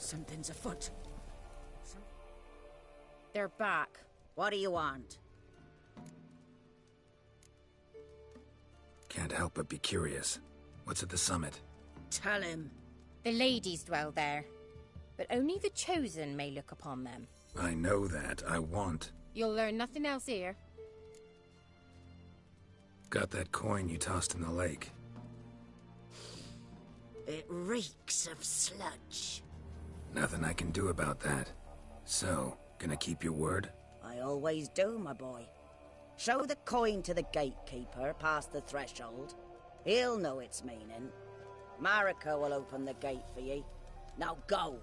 Something's afoot. They're back. What do you want? Can't help but be curious. What's at the summit? Tell him. The ladies dwell there, but only the chosen may look upon them. I know that. I want. You'll learn nothing else here. Got that coin you tossed in the lake. It reeks of sludge. Nothing I can do about that. So, gonna keep your word? I always do, my boy. Show the coin to the gatekeeper past the threshold. He'll know its meaning. Marika will open the gate for ye. Now go!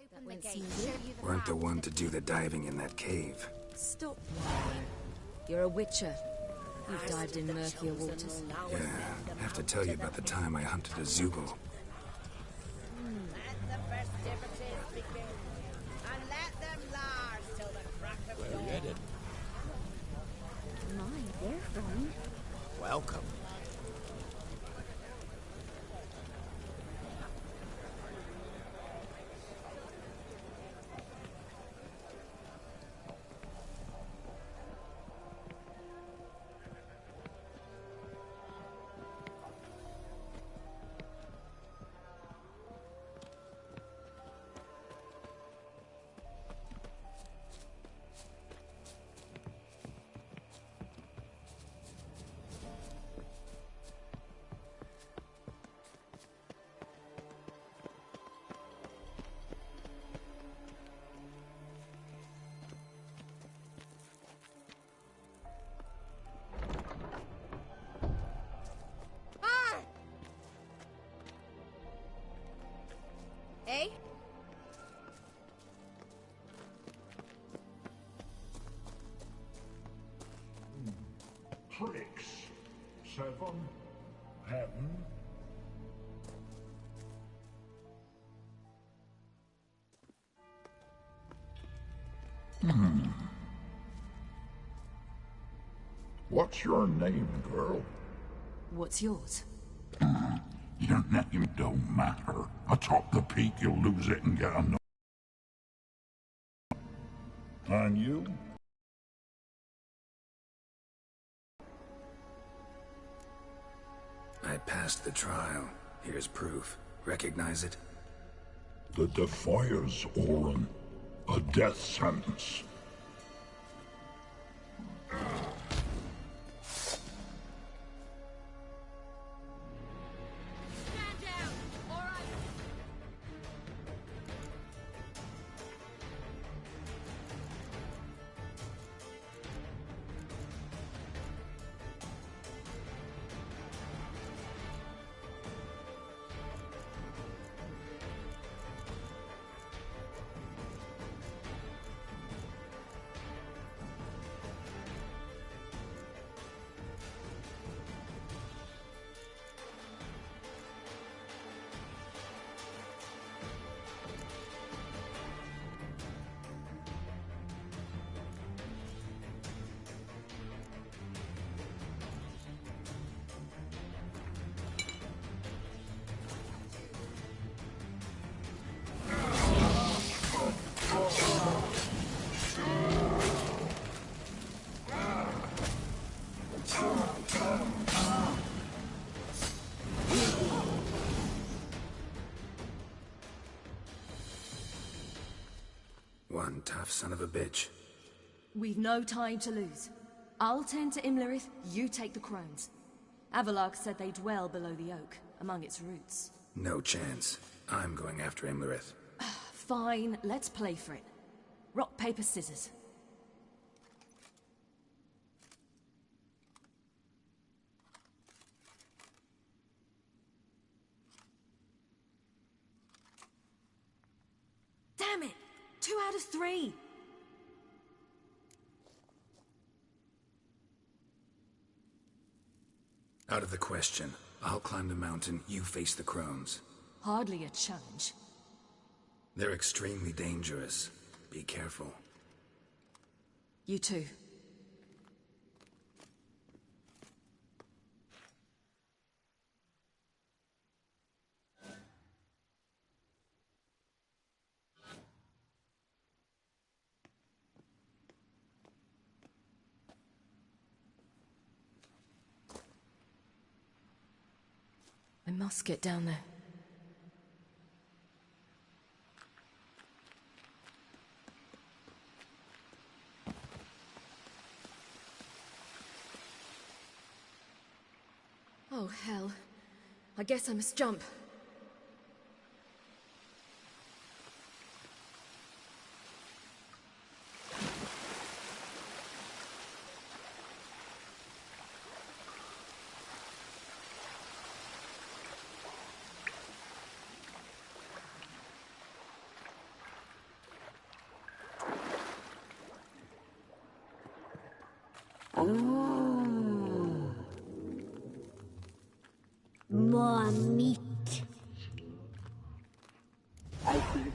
Open the gate, show you the Weren't the path. one to do the diving in that cave. Stop lying. You're a witcher. You've dived in murkier waters. Yeah, I have to tell you about the time I hunted a Zoogle. Let the festivities begin, and let them last till the crack of dawn. Headed. My, they're fun. Welcome. Eh? Tricks. 7. Heaven. What's your name, girl? What's yours? Your name don't matter. Atop the peak, you'll lose it and get another. And you? I passed the trial. Here's proof. Recognize it? The Defiers, Orin. A death sentence. Stand down! All right. One tough son of a bitch. We've no time to lose. I'll tend to Imlerith, you take the crones. Avalark said they dwell below the oak, among its roots. No chance. I'm going after Imlerith. Fine, let's play for it. Rock, paper, scissors. Damn it! 2 out of 3! Out of the question. I'll climb the mountain, you face the crones. Hardly a challenge. They're extremely dangerous. Be careful. You too. must get down there. Oh, hell. I guess I must jump. More meat. I think.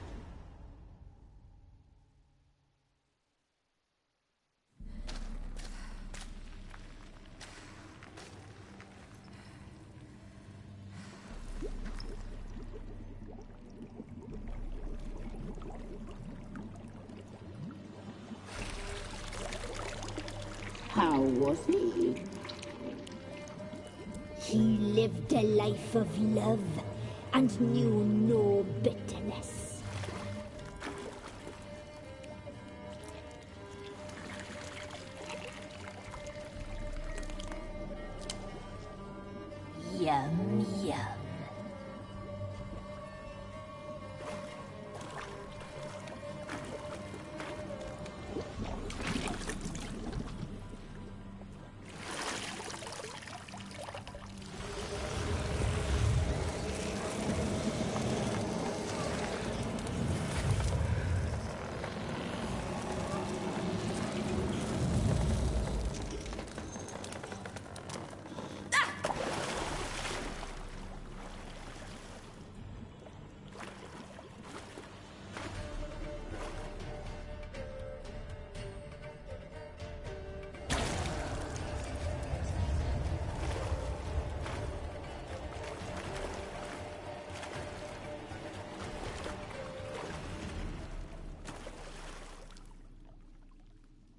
How was he? He lived a life of love and knew no bitterness. Yum, yum.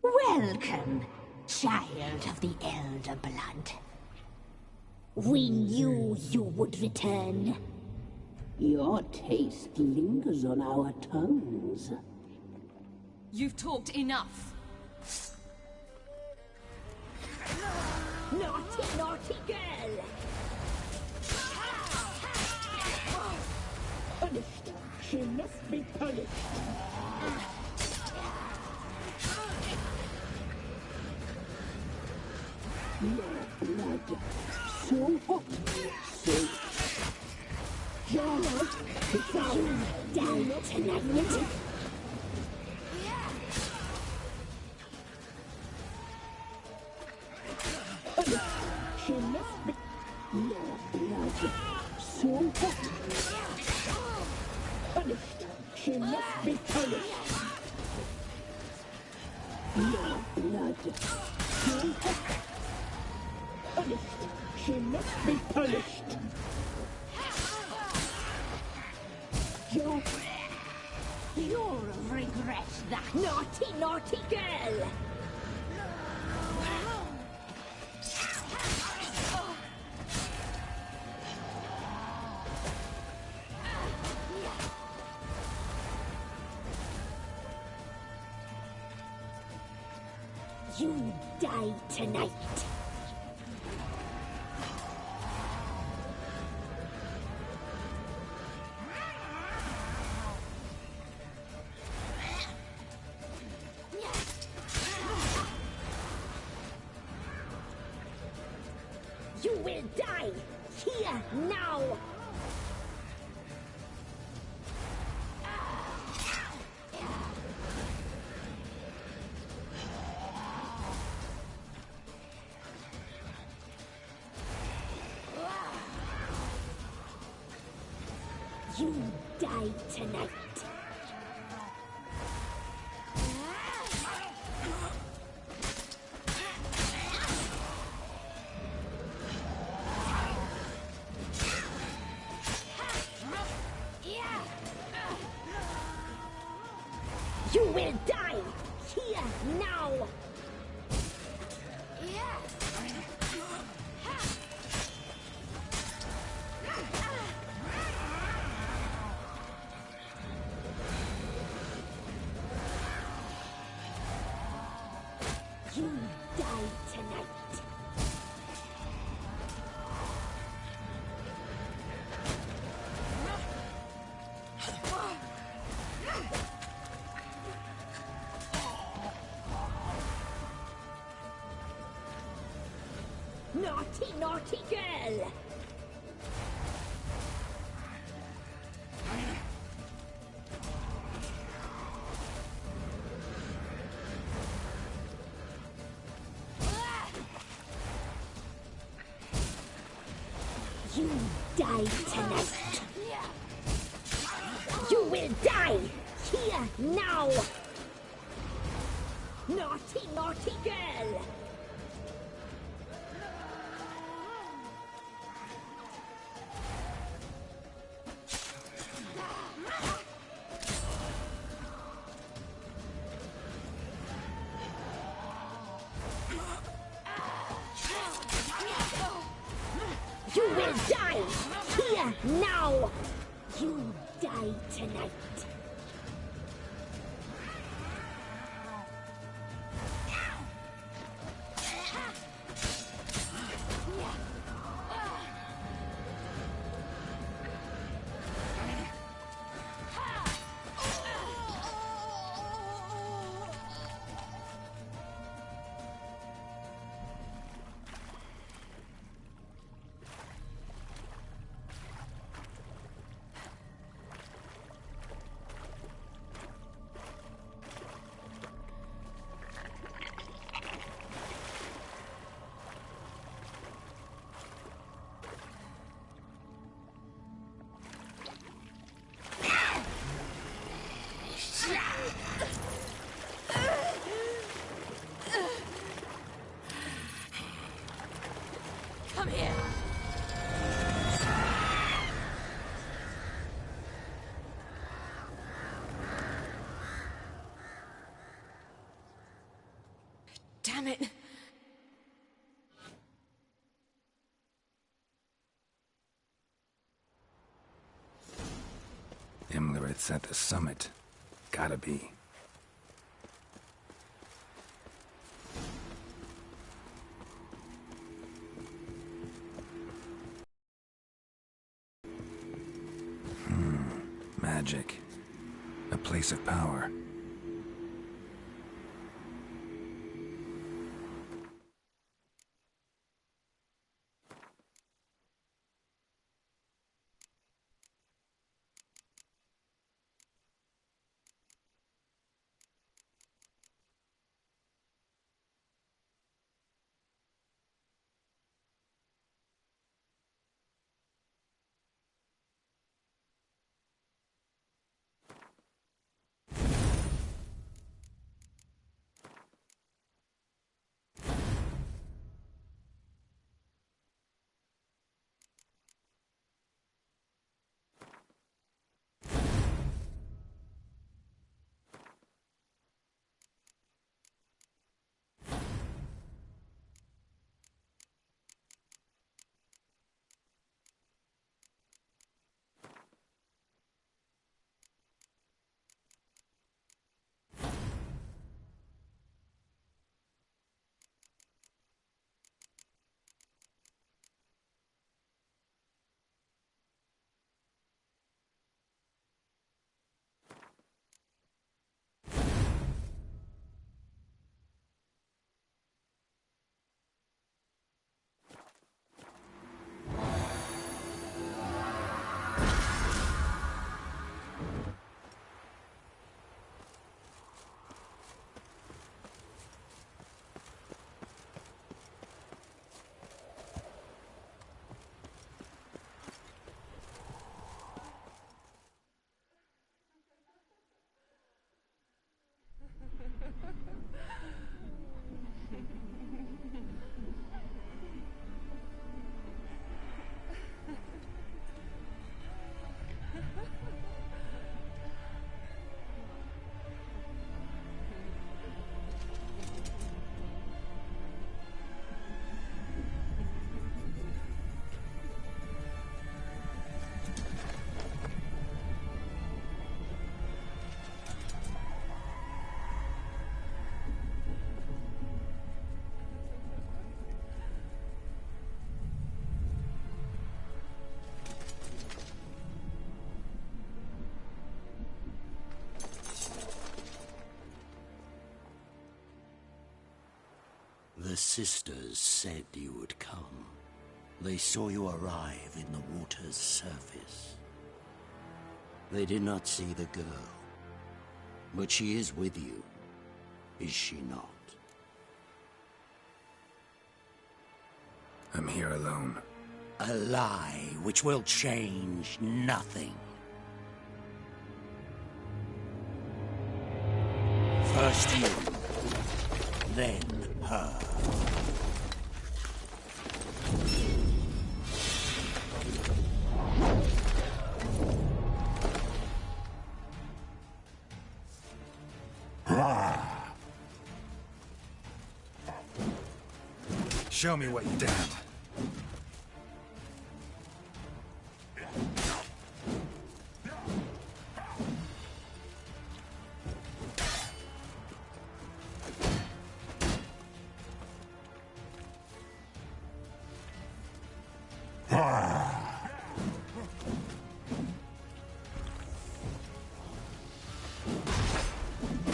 Welcome, child of the Elder Blood. We knew you would return. Your taste lingers on our tongues. You've talked enough. Naughty, naughty girl! Punished. She must be punished. Your blood, so hot, so... Your down tonight. She must be... Your blood, so hot. Punished. She must be punished. Your blood, so hot. Punished. She must be punished. You'll regret that. Naughty, naughty girl! You die tonight. You will die here now. You die tonight. You will die here now. You die tonight. Naughty, naughty girl! You die tonight. You will die here now. Naughty, naughty girl. You will die here now. You die tonight. Come here. Damn it. Imlerith's at the summit. Gotta be. Magic. A place of power. The sisters said you would come. They saw you arrive in the water's surface. They did not see the girl. But she is with you, is she not? I'm here alone. A lie which will change nothing. First you, then her. Show me what you damned.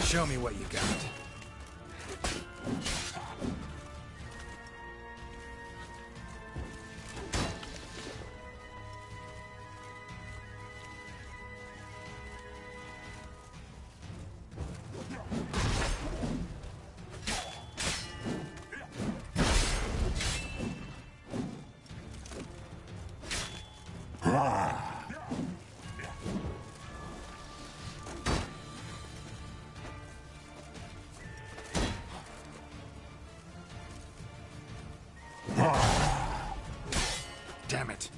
Show me what you got. Damn it.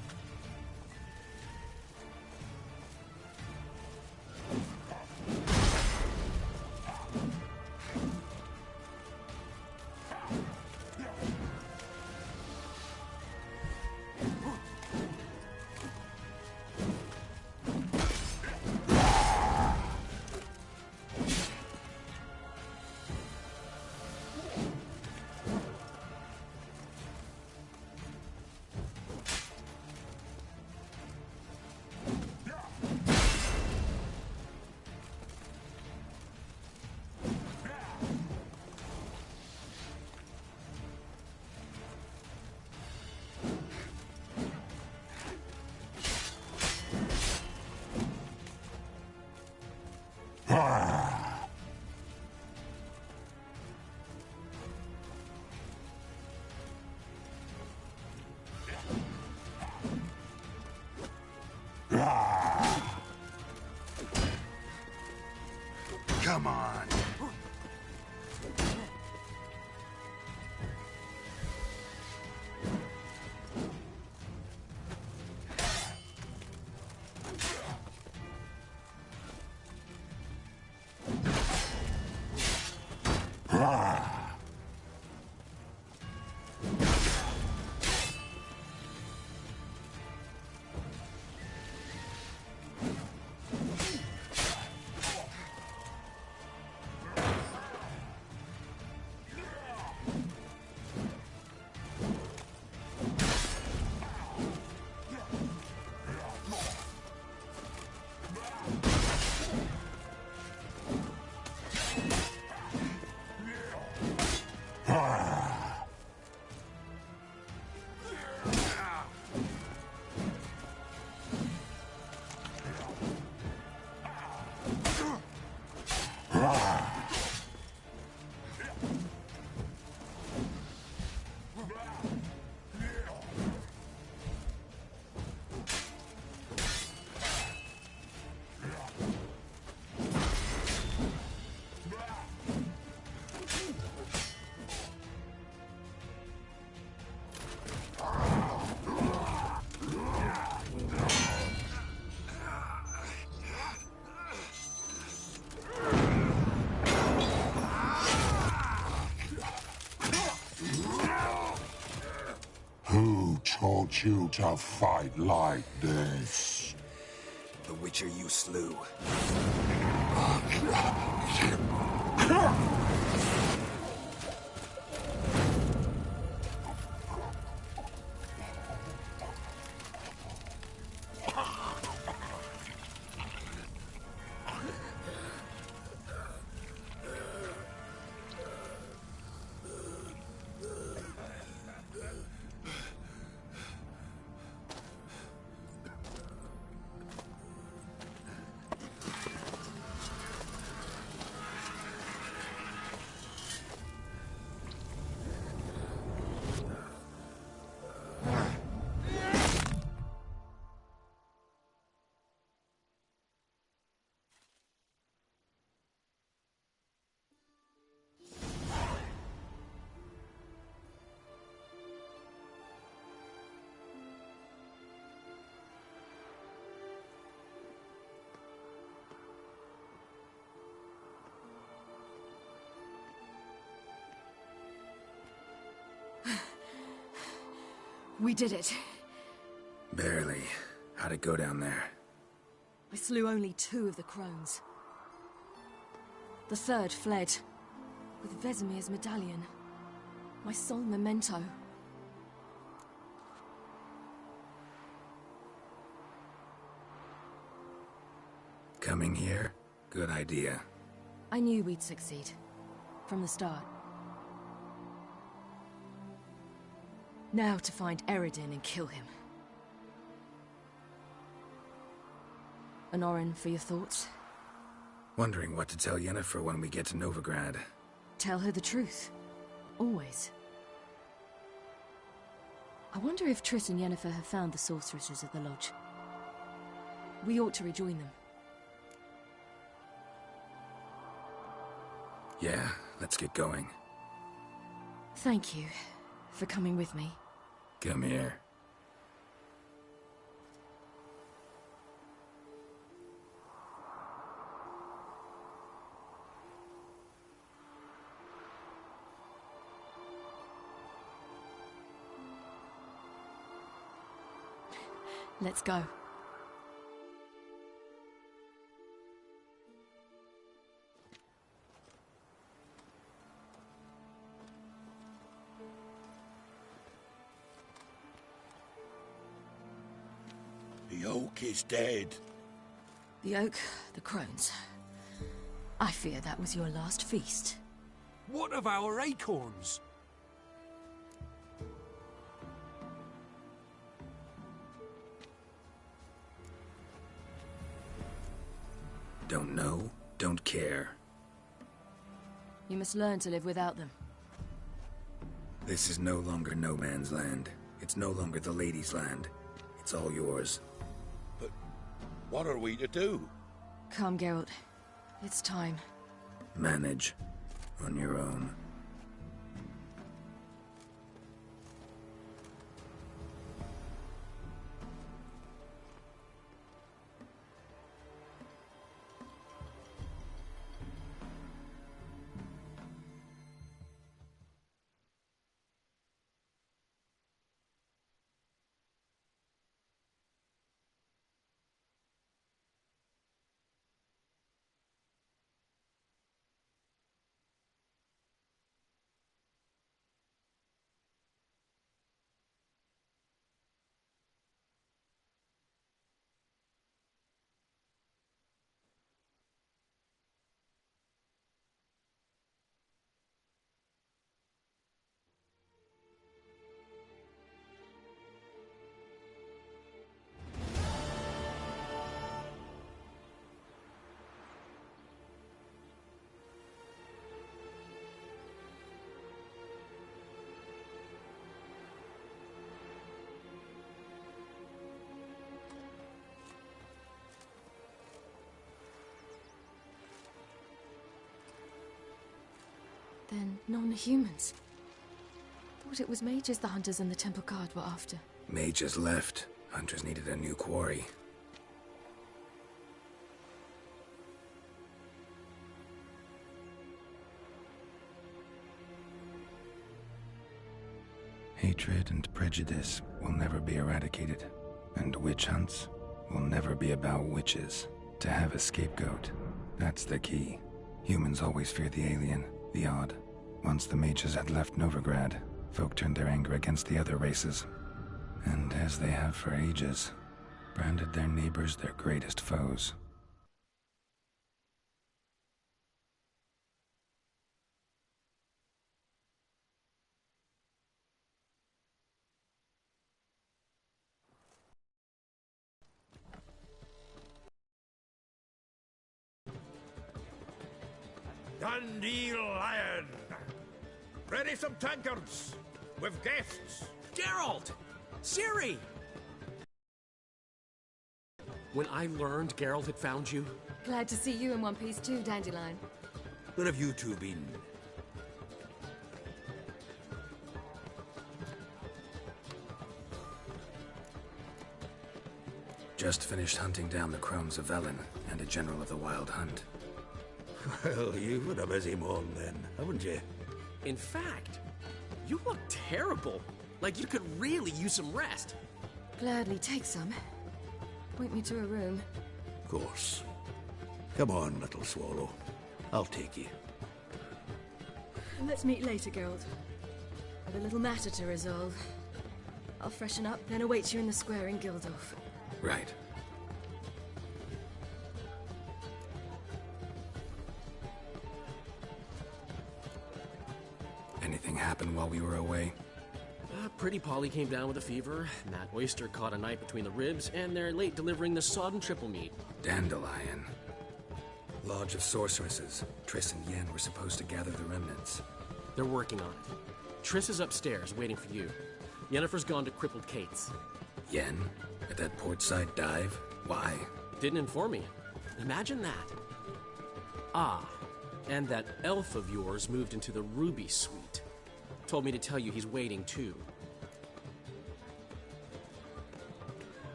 Come on. Who taught you to fight like this? The Witcher you slew. We did it. Barely. How'd it go down there? I slew only 2 of the crones. The 3rd fled, with Vesemir's medallion. My sole memento. Coming here? Good idea. I knew we'd succeed. From the start. Now to find Eredin and kill him. Honorin, for your thoughts? Wondering what to tell Yennefer when we get to Novigrad. Tell her the truth. Always. I wonder if Triss and Yennefer have found the sorceresses at the lodge. We ought to rejoin them. Yeah, let's get going. Thank you for coming with me. Come here. Let's go. The oak is dead. The oak, the crones. I fear that was your last feast. What of our acorns? Don't know, don't care. You must learn to live without them. This is no longer no man's land. It's no longer the lady's land. It's all yours. But what are we to do? Come, Geralt. It's time. Manage. On your own. Then non-humans. Thought it was mages the hunters and the temple guard were after. Mages left. Hunters needed a new quarry. Hatred and prejudice will never be eradicated. And witch hunts will never be about witches. To have a scapegoat, that's the key. Humans always fear the alien, the odd. Once the mages had left Novigrad, folk turned their anger against the other races. And as they have for ages, branded their neighbors their greatest foes. Dandelion! Ready some tankards! With guests! Geralt! Ciri! When I learned Geralt had found you... Glad to see you in one piece too, Dandelion. Where have you two been? Just finished hunting down the crones of Velen and a general of the Wild Hunt. Well, you've had a busy morning then, haven't you? In fact, you look terrible. Like you could really use some rest. Gladly take some. Point me to a room. Of course. Come on, little swallow. I'll take you. Let's meet later, Geralt. I've a little matter to resolve. I'll freshen up, then await you in the square in Gildorf. Right. Anything happen while we were away? Pretty Polly came down with a fever, Matt Oyster caught a knife between the ribs, and they're late delivering the sodden triple meat. Dandelion. Lodge of Sorceresses. Triss and Yen were supposed to gather the remnants. They're working on it. Triss is upstairs, waiting for you. Yennefer's gone to crippled Kate's. Yen? At that portside dive? Why? Didn't inform me. Imagine that. Ah, and that elf of yours moved into the Ruby Suite. Told me to tell you he's waiting, too.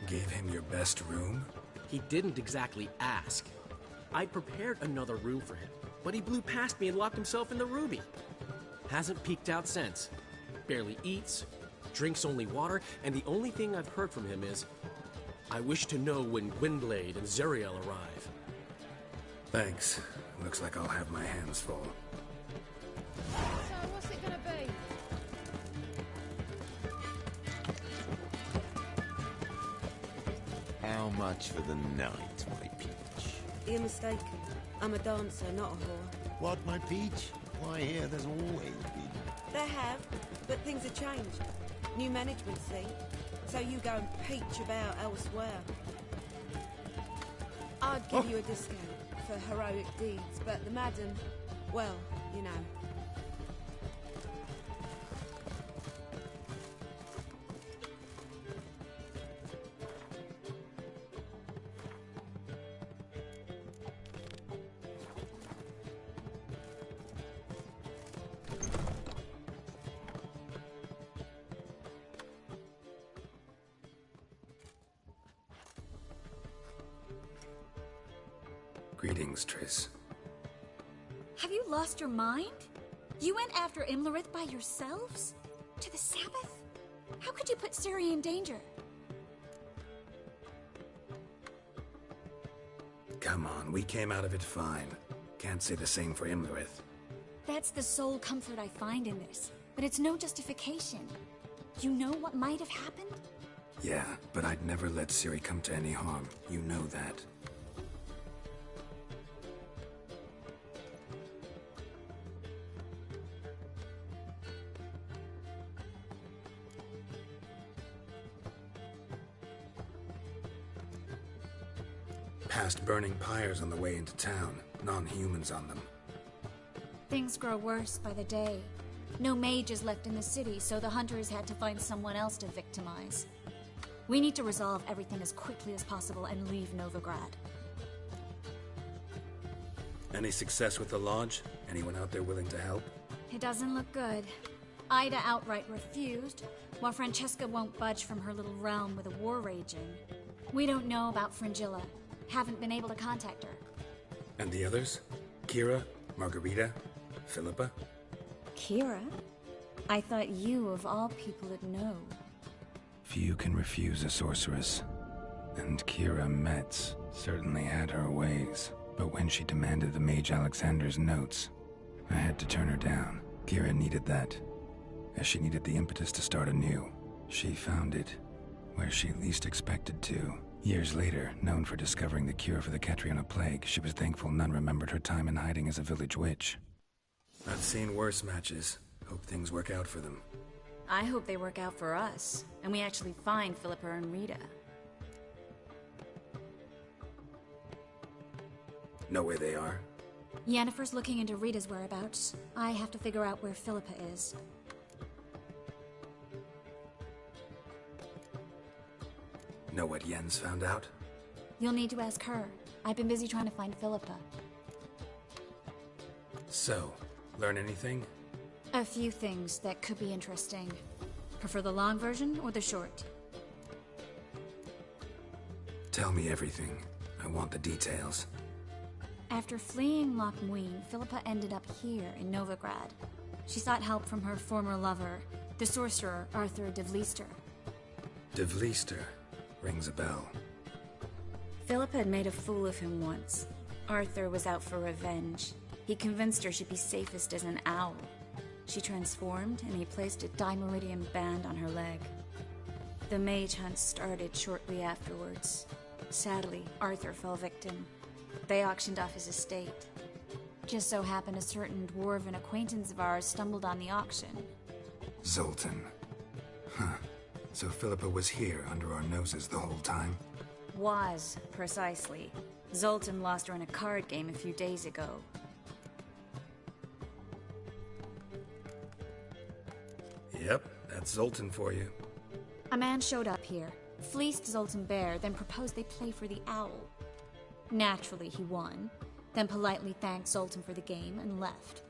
Gave him your best room? He didn't exactly ask. I prepared another room for him, but he blew past me and locked himself in the Ruby. Hasn't peeked out since. Barely eats, drinks only water, and the only thing I've heard from him is, I wish to know when Gwynblade and Zeriel arrive. Thanks. Looks like I'll have my hands full. So, what's it gonna be? How much for the night, my peach? You're mistaken. I'm a dancer, not a whore. What, my peach? Why, here there's always been. There have, but things have changed. New management, see? So you go and peach about elsewhere. I'd give you a discount for heroic deeds, but the madam, well, you know. Greetings, Triss. Have you lost your mind? You went after Imlerith by yourselves? To the Sabbath? How could you put Ciri in danger? Come on, we came out of it fine. Can't say the same for Imlerith. That's the sole comfort I find in this, but it's no justification. You know what might have happened? Yeah, but I'd never let Ciri come to any harm. You know that. Past burning pyres on the way into town, non-humans on them. Things grow worse by the day. No mages left in the city, so the hunters had to find someone else to victimize. We need to resolve everything as quickly as possible and leave Novigrad. Any success with the lodge? Anyone out there willing to help? It doesn't look good. Ida outright refused, while Francesca won't budge from her little realm with a war raging. We don't know about Fringilla. Haven't been able to contact her. And the others? Kira? Margarita? Philippa? Kira? I thought you, of all people, would know. Few can refuse a sorceress. And Kira Metz certainly had her ways. But when she demanded the Mage Alexander's notes, I had to turn her down. Kira needed that, as she needed the impetus to start anew. She found it where she least expected to. Years later, known for discovering the cure for the Catriona plague, she was thankful none remembered her time in hiding as a village witch. I've seen worse matches. Hope things work out for them. I hope they work out for us, and we actually find Philippa and Rita. Know where they are? Yennefer's looking into Rita's whereabouts. I have to figure out where Philippa is. Know what Yen's found out? You'll need to ask her. I've been busy trying to find Philippa. So, learn anything? A few things that could be interesting. Prefer the long version or the short? Tell me everything. I want the details. After fleeing Loch Muin, Philippa ended up here in Novigrad. She sought help from her former lover, the sorcerer Arthur de Vliester. De Vliester. Rings a bell. Philip had made a fool of him once. Arthur was out for revenge. He convinced her she'd be safest as an owl. She transformed, and he placed a dimeridium band on her leg. The mage hunt started shortly afterwards. Sadly, Arthur fell victim. They auctioned off his estate. Just so happened a certain dwarven acquaintance of ours stumbled on the auction. Zoltan. Huh. So Philippa was here under our noses the whole time? Was, precisely. Zoltan lost her in a card game a few days ago. Yep, that's Zoltan for you. A man showed up here, fleeced Zoltan bare, then proposed they play for the owl. Naturally, he won, then politely thanked Zoltan for the game and left.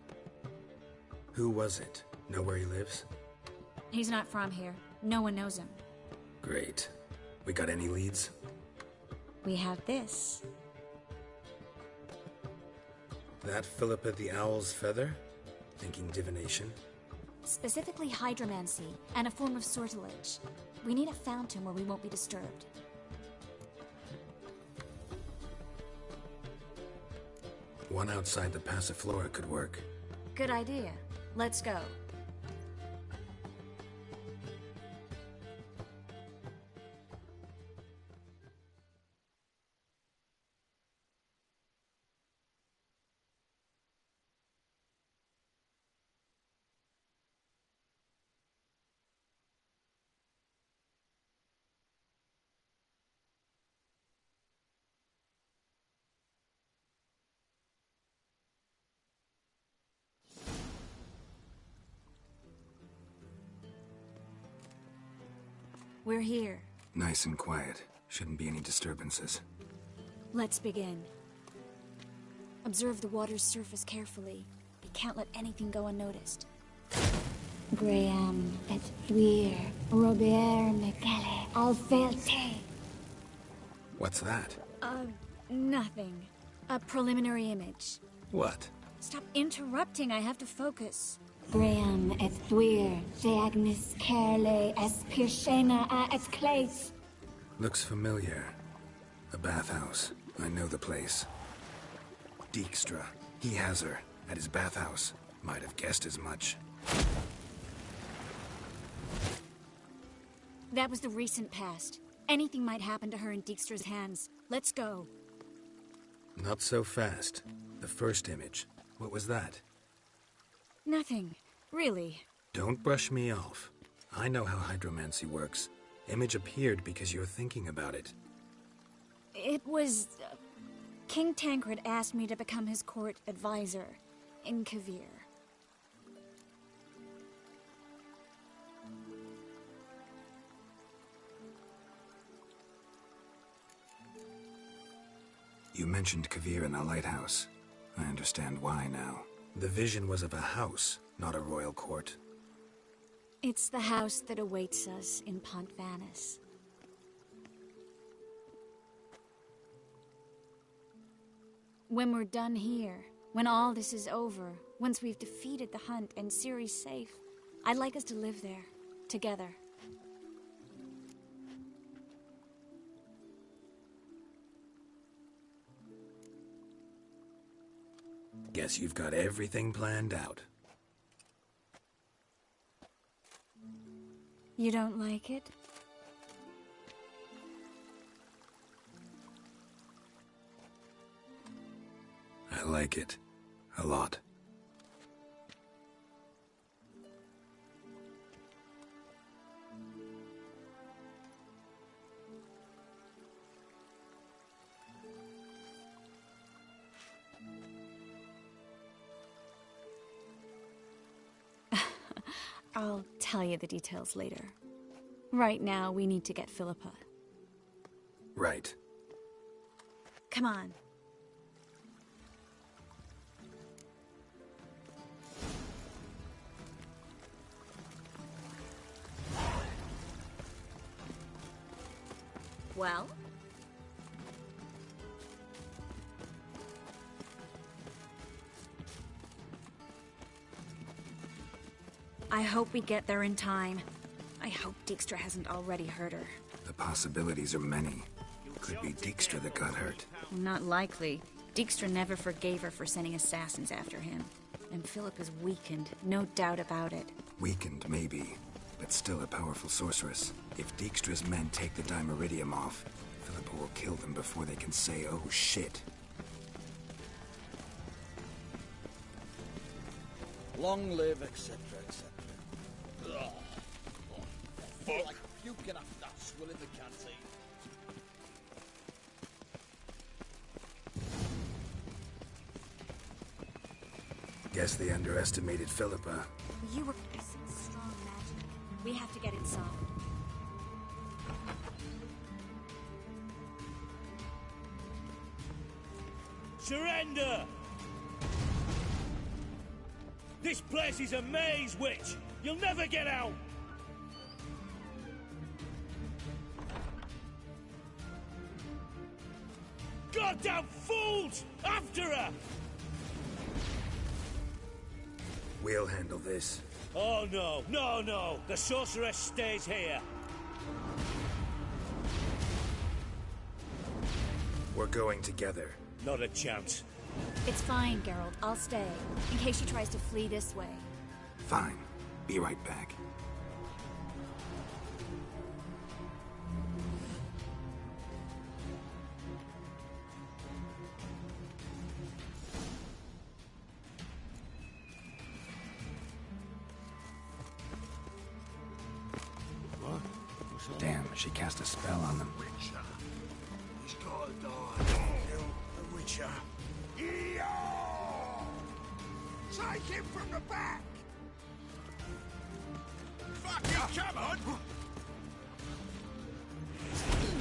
Who was it? Know where he lives? He's not from here. No one knows him. Great. We got any leads? We have this. That Philippa the Owl's feather? Thinking divination? Specifically hydromancy, and a form of sortilege. We need a fountain where we won't be disturbed. One outside the Passiflora could work. Good idea. Let's go. We're here. Nice and quiet. Shouldn't be any disturbances. Let's begin. Observe the water's surface carefully. We can't let anything go unnoticed. Graham et Thuir, Robert Micale, Alfelte. What's that? Nothing. A preliminary image. What? Stop interrupting, I have to focus. Graham et Thuir, Theagnis Kerle, es Pirshena a es Clace. Looks familiar. A bathhouse. I know the place. Dijkstra. He has her. At his bathhouse. Might have guessed as much. That was the recent past. Anything might happen to her in Dijkstra's hands. Let's go. Not so fast. The first image. What was that? Nothing. Really. Don't brush me off. I know how hydromancy works. Image appeared because you're thinking about it. It was... King Tancred asked me to become his court advisor in Kavir. You mentioned Kavir in the lighthouse. I understand why now. The vision was of a house, not a royal court. It's the house that awaits us in Pont Vanis. When we're done here, when all this is over, once we've defeated the hunt and Ciri's safe, I'd like us to live there, together. Guess you've got everything planned out. You don't like it? I like it. A lot. I'll tell you the details later. Right now, we need to get Philippa. Right. Come on. Well? I hope we get there in time. I hope Dijkstra hasn't already hurt her. The possibilities are many. Could be Dijkstra that got hurt. Well, not likely. Dijkstra never forgave her for sending assassins after him. And Philip is weakened, no doubt about it. Weakened, maybe, but still a powerful sorceress. If Dijkstra's men take the Dimeridium off, Philippa will kill them before they can say, oh shit. Long live, etc., etc. Ugh. I feel like puking after that swill in the canteen. Guess they underestimated Philippa. You were using strong magic. We have to get inside. Surrender! This place is a maze, witch! You'll never get out! Goddamn fools! After her! We'll handle this. Oh no, no, no! The sorceress stays here! We're going together. Not a chance. It's fine, Geralt. I'll stay, in case she tries to flee this way. Fine. Be right back. Damn, she cast a spell on them. He's gotta die. Kill the Witcher. Yeah! Take him from the back! Fucking come on!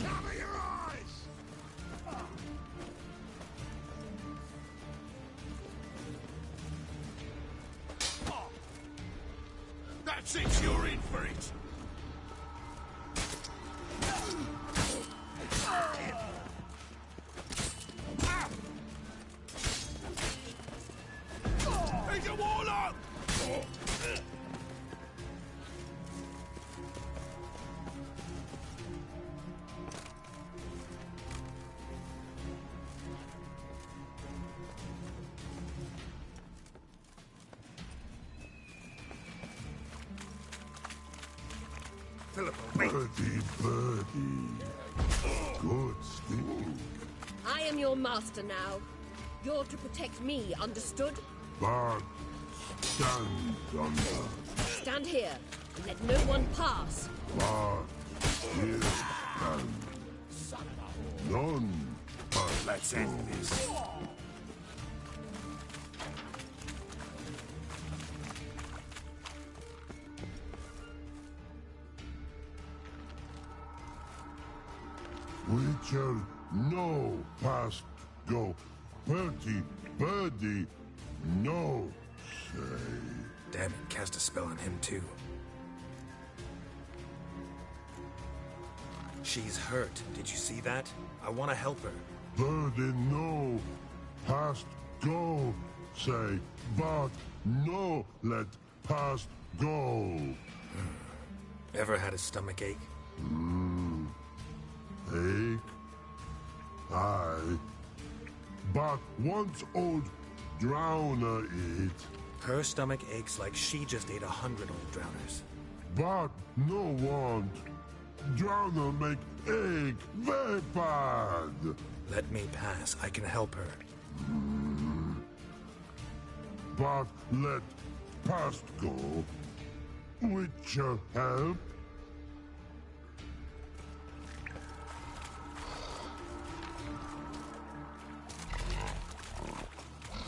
Cover your eyes! That's it, you're in for it! He's a warlock! Philippa, wait! Birdie. Good sting. I am your master now. You're to protect me, understood? But stand under. Stand here and let no one pass. But here stand. None but Let's end this. Witcher, no past go. Birdie, no say. Damn it, cast a spell on him too. She's hurt. Did you see that? I want to help her. Birdie, no past go say. But no let past go. Ever had a stomach ache? Ache? Aye. But once old drowner eat. Her stomach aches like she just ate 100 old drowners. But no want. Drowner make ache very bad. Let me pass. I can help her. But let past go. Witcher help.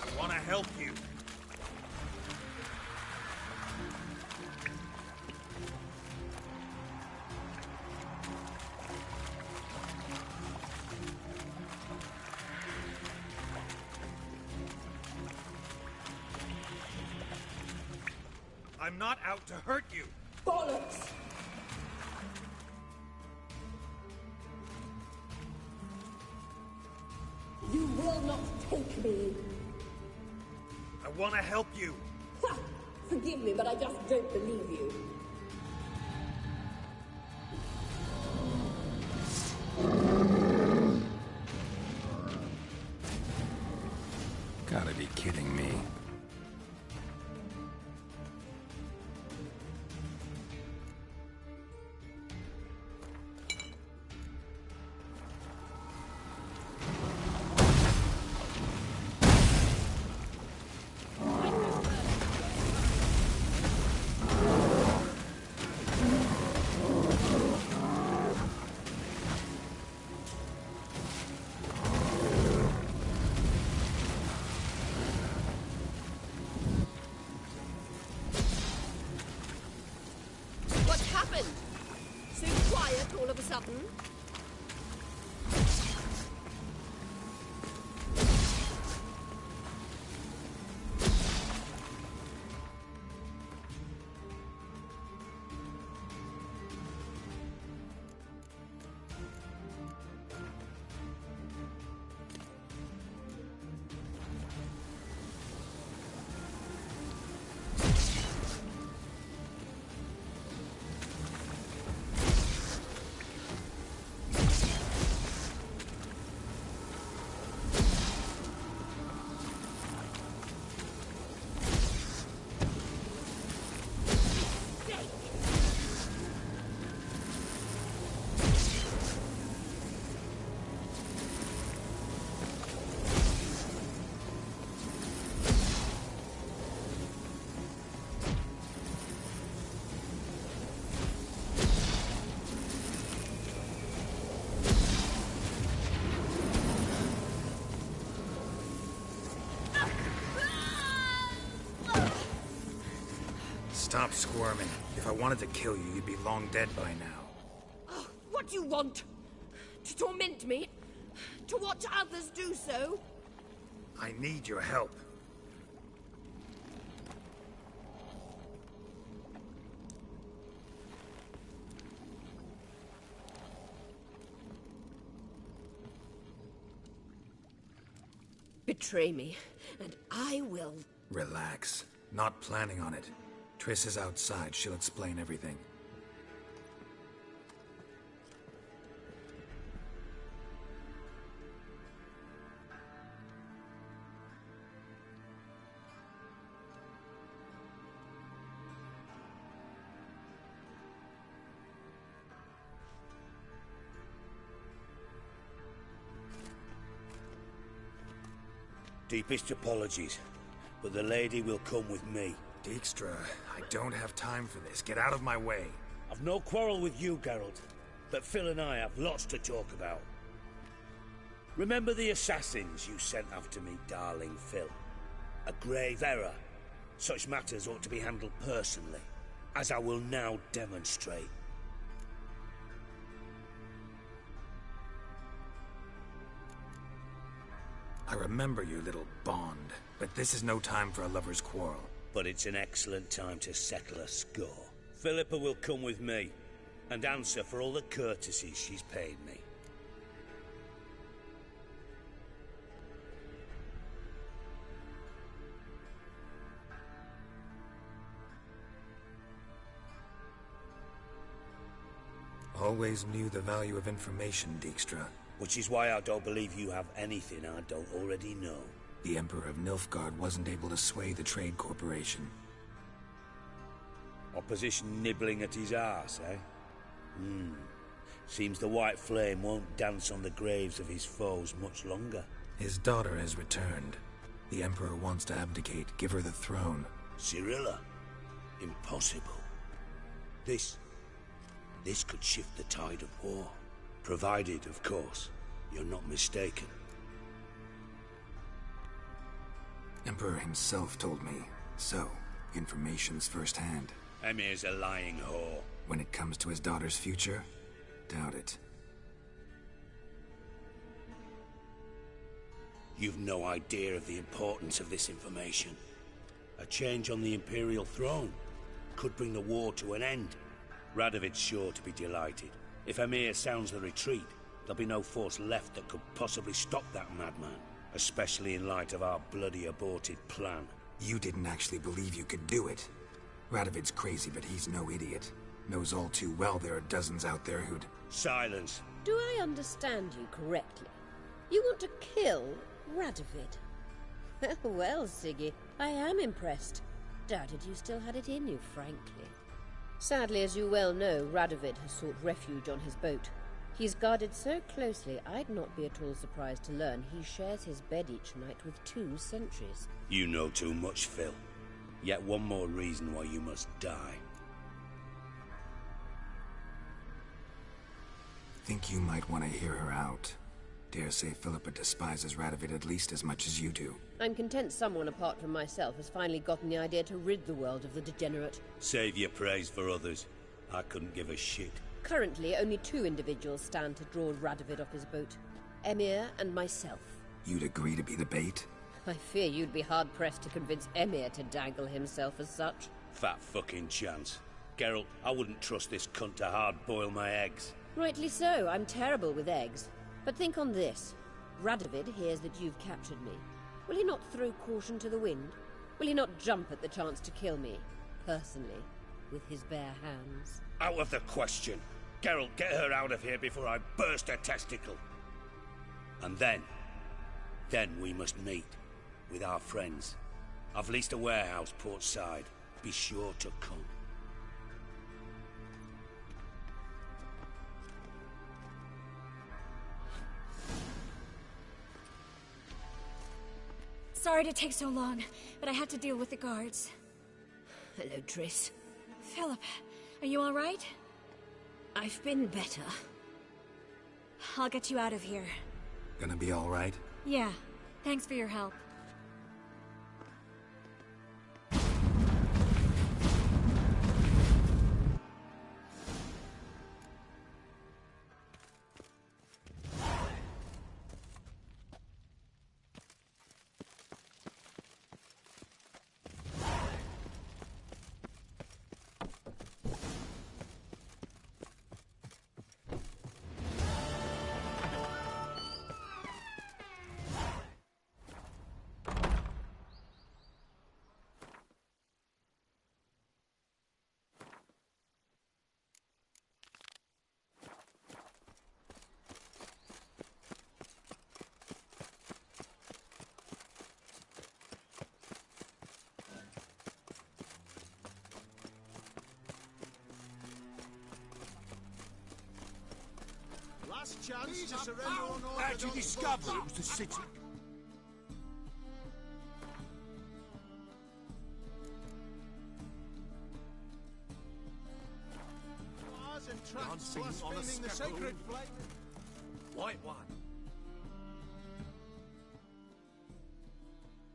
I want to help you. I'm not out to hurt you. Bollocks! You will not take me. I want to help you. Ha! Forgive me, but I just don't believe you. Gotta be kidding me. What's happened? So quiet all of a sudden? Stop squirming. If I wanted to kill you, you'd be long dead by now. Oh, what do you want? To torment me? To watch others do so? I need your help. Betray me, and I will... Relax. Not planning on it. Triss is outside. She'll explain everything. Deepest apologies, but the lady will come with me. Dijkstra, I don't have time for this. Get out of my way. I've no quarrel with you, Geralt, but Phil and I have lots to talk about. Remember the assassins you sent after me, darling Phil? A grave error. Such matters ought to be handled personally, as I will now demonstrate. I remember your little bond, but this is no time for a lover's quarrel. But it's an excellent time to settle a score. Philippa will come with me, and answer for all the courtesies she's paid me. Always knew the value of information, Dijkstra. Which is why I don't believe you have anything I don't already know. The Emperor of Nilfgaard wasn't able to sway the Trade Corporation. Opposition nibbling at his arse, eh? Seems the White Flame won't dance on the graves of his foes much longer. His daughter has returned. The Emperor wants to abdicate, give her the throne. Cirilla? Impossible. This could shift the tide of war. Provided, of course, you're not mistaken. Emperor himself told me. So, information's firsthand. Emir's a lying whore. When it comes to his daughter's future, doubt it. You've no idea of the importance of this information. A change on the Imperial throne could bring the war to an end. Radovid's sure to be delighted. If Emir sounds the retreat, there'll be no force left that could possibly stop that madman. Especially in light of our bloody aborted plan. You didn't actually believe you could do it. Radovid's crazy, but he's no idiot. Knows all too well there are dozens out there who'd... Silence. Do I understand you correctly? You want to kill Radovid? Well, Siggy, I am impressed. Doubted you still had it in you, frankly. Sadly, as you well know, Radovid has sought refuge on his boat. He's guarded so closely, I'd not be at all surprised to learn he shares his bed each night with 2 sentries. You know too much, Phil. Yet one more reason why you must die. Think you might want to hear her out. Dare say Philippa despises Radovid at least as much as you do. I'm content someone apart from myself has finally gotten the idea to rid the world of the degenerate. Save your praise for others. I couldn't give a shit. Currently, only 2 individuals stand to draw Radovid off his boat. Emir and myself. You'd agree to be the bait? I fear you'd be hard-pressed to convince Emir to dangle himself as such. Fat fucking chance. Geralt, I wouldn't trust this cunt to hard-boil my eggs. Rightly so, I'm terrible with eggs. But think on this. Radovid hears that you've captured me. Will he not throw caution to the wind? Will he not jump at the chance to kill me, personally, with his bare hands? Out of the question. Geralt, get her out of here before I burst her testicle. And then we must meet, with our friends. I've leased a warehouse port side. Be sure to come. Sorry to take so long, but I had to deal with the guards. Hello, Triss. Philip, are you all right? I've been better. I'll get you out of here. Gonna be all right? Yeah. Thanks for your help. Last chance to surrender on order. How'd you discover it was the city? Dancing on a the sacred flame. White one.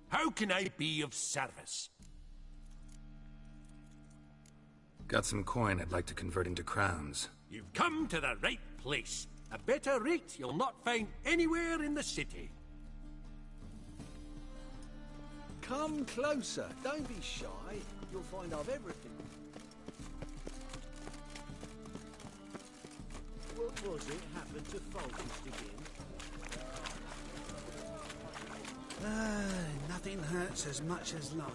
How can I be of service? Got some coin I'd like to convert into crowns. You've come to the right place. A better rate you'll not find anywhere in the city. Come closer. Don't be shy. You'll find I've everything. What was it happened to focus again? Nothing hurts as much as life.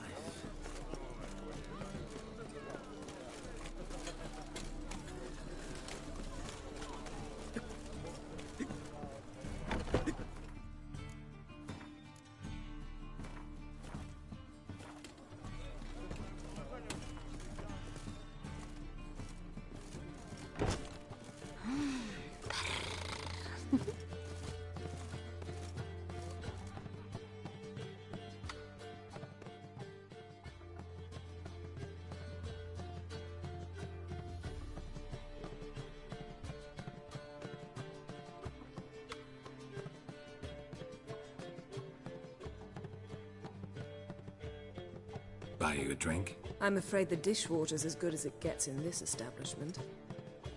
Buy you a drink? I'm afraid the dishwater's as good as it gets in this establishment.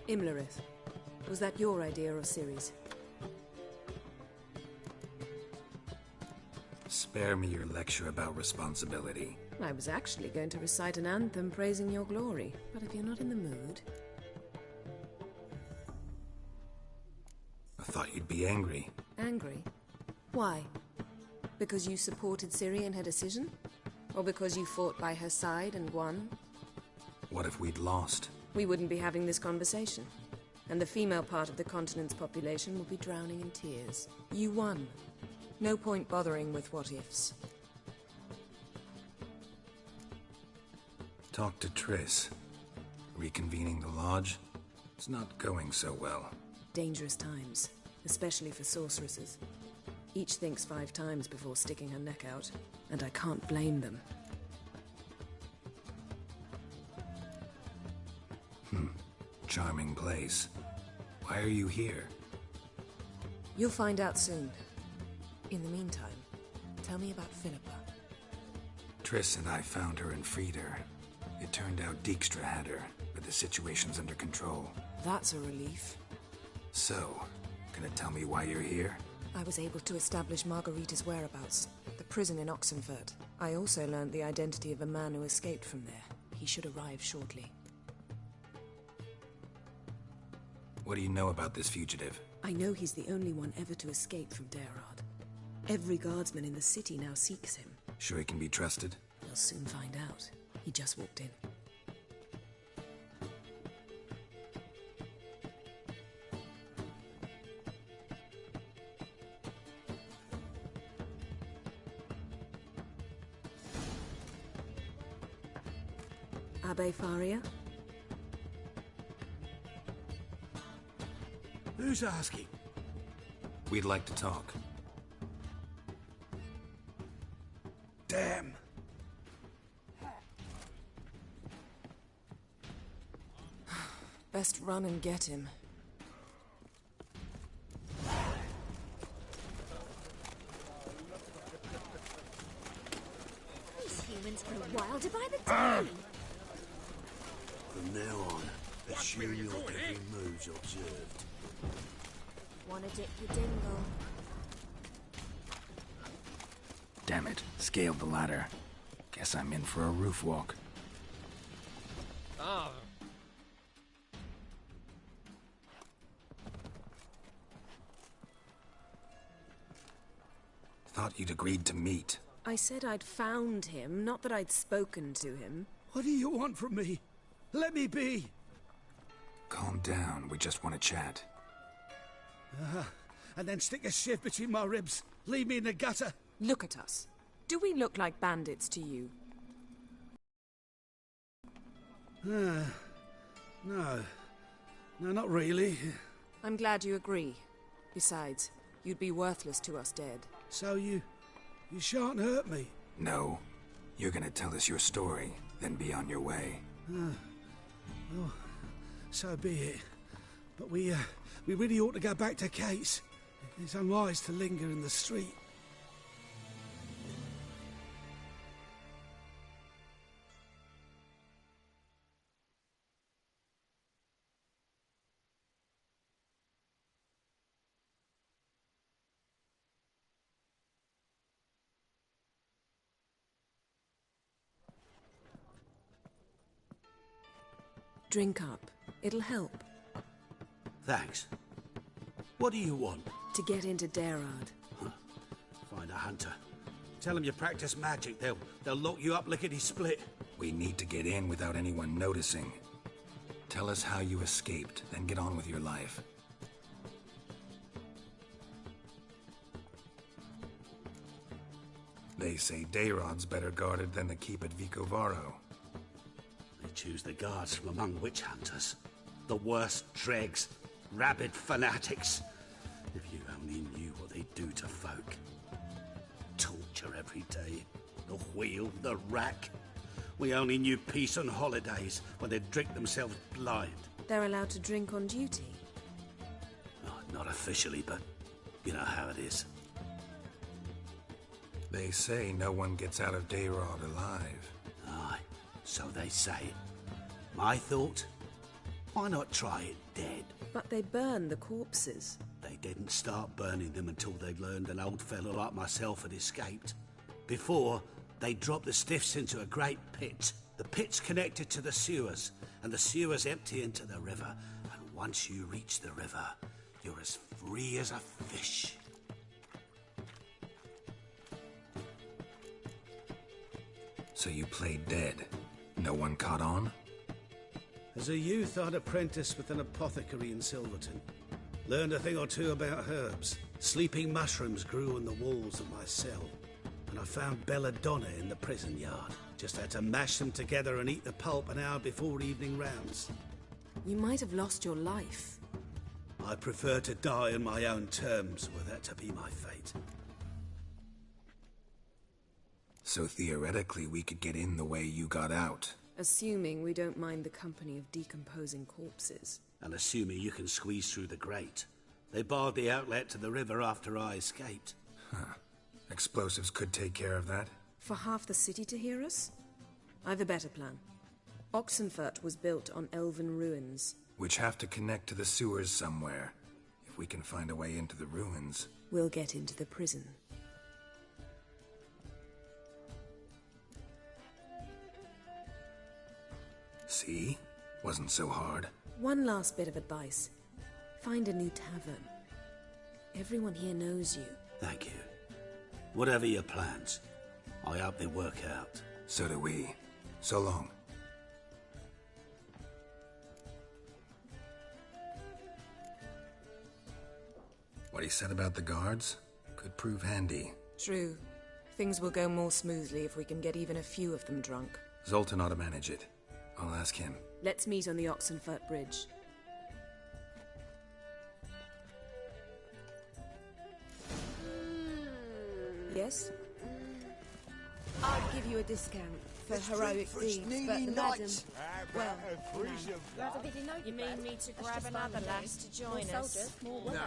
Imlerith, was that your idea or Ciri's? Spare me your lecture about responsibility. I was actually going to recite an anthem praising your glory, but if you're not in the mood... I thought you'd be angry. Angry? Why? Because you supported Ciri in her decision? Or because you fought by her side and won? What if we'd lost? We wouldn't be having this conversation. And the female part of the continent's population will be drowning in tears. You won. No point bothering with what-ifs. Talk to Triss. Reconvening the lodge? It's not going so well. Dangerous times, especially for sorceresses. Each thinks 5 times before sticking her neck out, and I can't blame them. Charming place. Why are you here? You'll find out soon. In the meantime, tell me about Philippa. Triss and I found her and freed her. It turned out Dijkstra had her, but the situation's under control. That's a relief. So, gonna tell me why you're here? I was able to establish Margarita's whereabouts, the prison in Oxenfurt. I also learned the identity of a man who escaped from there. He should arrive shortly. What do you know about this fugitive? I know he's the only one ever to escape from Daerad. Every guardsman in the city now seeks him. Sure he can be trusted? We'll soon find out. He just walked in. Abbe Faria? Who's asking? We'd like to talk. Damn. Best run and get him. These humans grow wilder by the day. From now on, assume your every move's observed. Wanna dip your dingle? Damn it, scaled the ladder. Guess I'm in for a roof walk. Ah. Thought you'd agreed to meet. I said I'd found him, not that I'd spoken to him. What do you want from me? Let me be. Calm down, we just want to chat. And then stick a shiv between my ribs. Leave me in the gutter. Look at us. Do we look like bandits to you? No. No, not really. I'm glad you agree. Besides, you'd be worthless to us dead. So you shan't hurt me? No. You're gonna tell us your story, then be on your way. Well, so be it. But we really ought to go back to Kate's. It's unwise to linger in the street. Drink up. It'll help. Thanks. What do you want? To get into Daerad. Find a hunter. Tell them you practice magic. They'll lock you up lickety-split. We need to get in without anyone noticing. Tell us how you escaped, then get on with your life. They say Daerad's better guarded than the keep at Vicovaro. They choose the guards from among witch hunters. The worst dregs. Rabid fanatics. If you only knew what they do to folk. Torture every day. The wheel, the rack. We only knew peace on holidays when they'd drink themselves blind. They're allowed to drink on duty? Oh, not officially, but you know how it is. They say no one gets out of Daerad alive. Aye, so they say. My thought? Why not try it dead? But they burn the corpses. They didn't start burning them until they'd learned an old fellow like myself had escaped. Before, they dropped the stiffs into a great pit. The pit's connected to the sewers, and the sewers empty into the river. And once you reach the river, you're as free as a fish. So you played dead. No one caught on? As a youth, I'd apprenticed with an apothecary in Silverton. Learned a thing or two about herbs. Sleeping mushrooms grew on the walls of my cell. And I found belladonna in the prison yard. Just had to mash them together and eat the pulp an hour before evening rounds. You might have lost your life. I prefer to die on my own terms, were that to be my fate. So theoretically, we could get in the way you got out. Assuming we don't mind the company of decomposing corpses. And assuming you can squeeze through the grate. They barred the outlet to the river after I escaped. Huh. Explosives could take care of that? For half the city to hear us? I've a better plan. Oxenfurt was built on elven ruins. Which have to connect to the sewers somewhere. If we can find a way into the ruins... We'll get into the prison. See? Wasn't so hard. One last bit of advice. Find a new tavern. Everyone here knows you. Thank you. Whatever your plans, I hope they work out. So do we. So long. What he said about the guards could prove handy. True. Things will go more smoothly if we can get even a few of them drunk. Zoltan ought to manage it. I'll ask him. Let's meet on the Oxenfurt Bridge. Yes? I'd give you a discount for heroic deeds, but the madam... Well, You mean me to grab another lass to join us? No,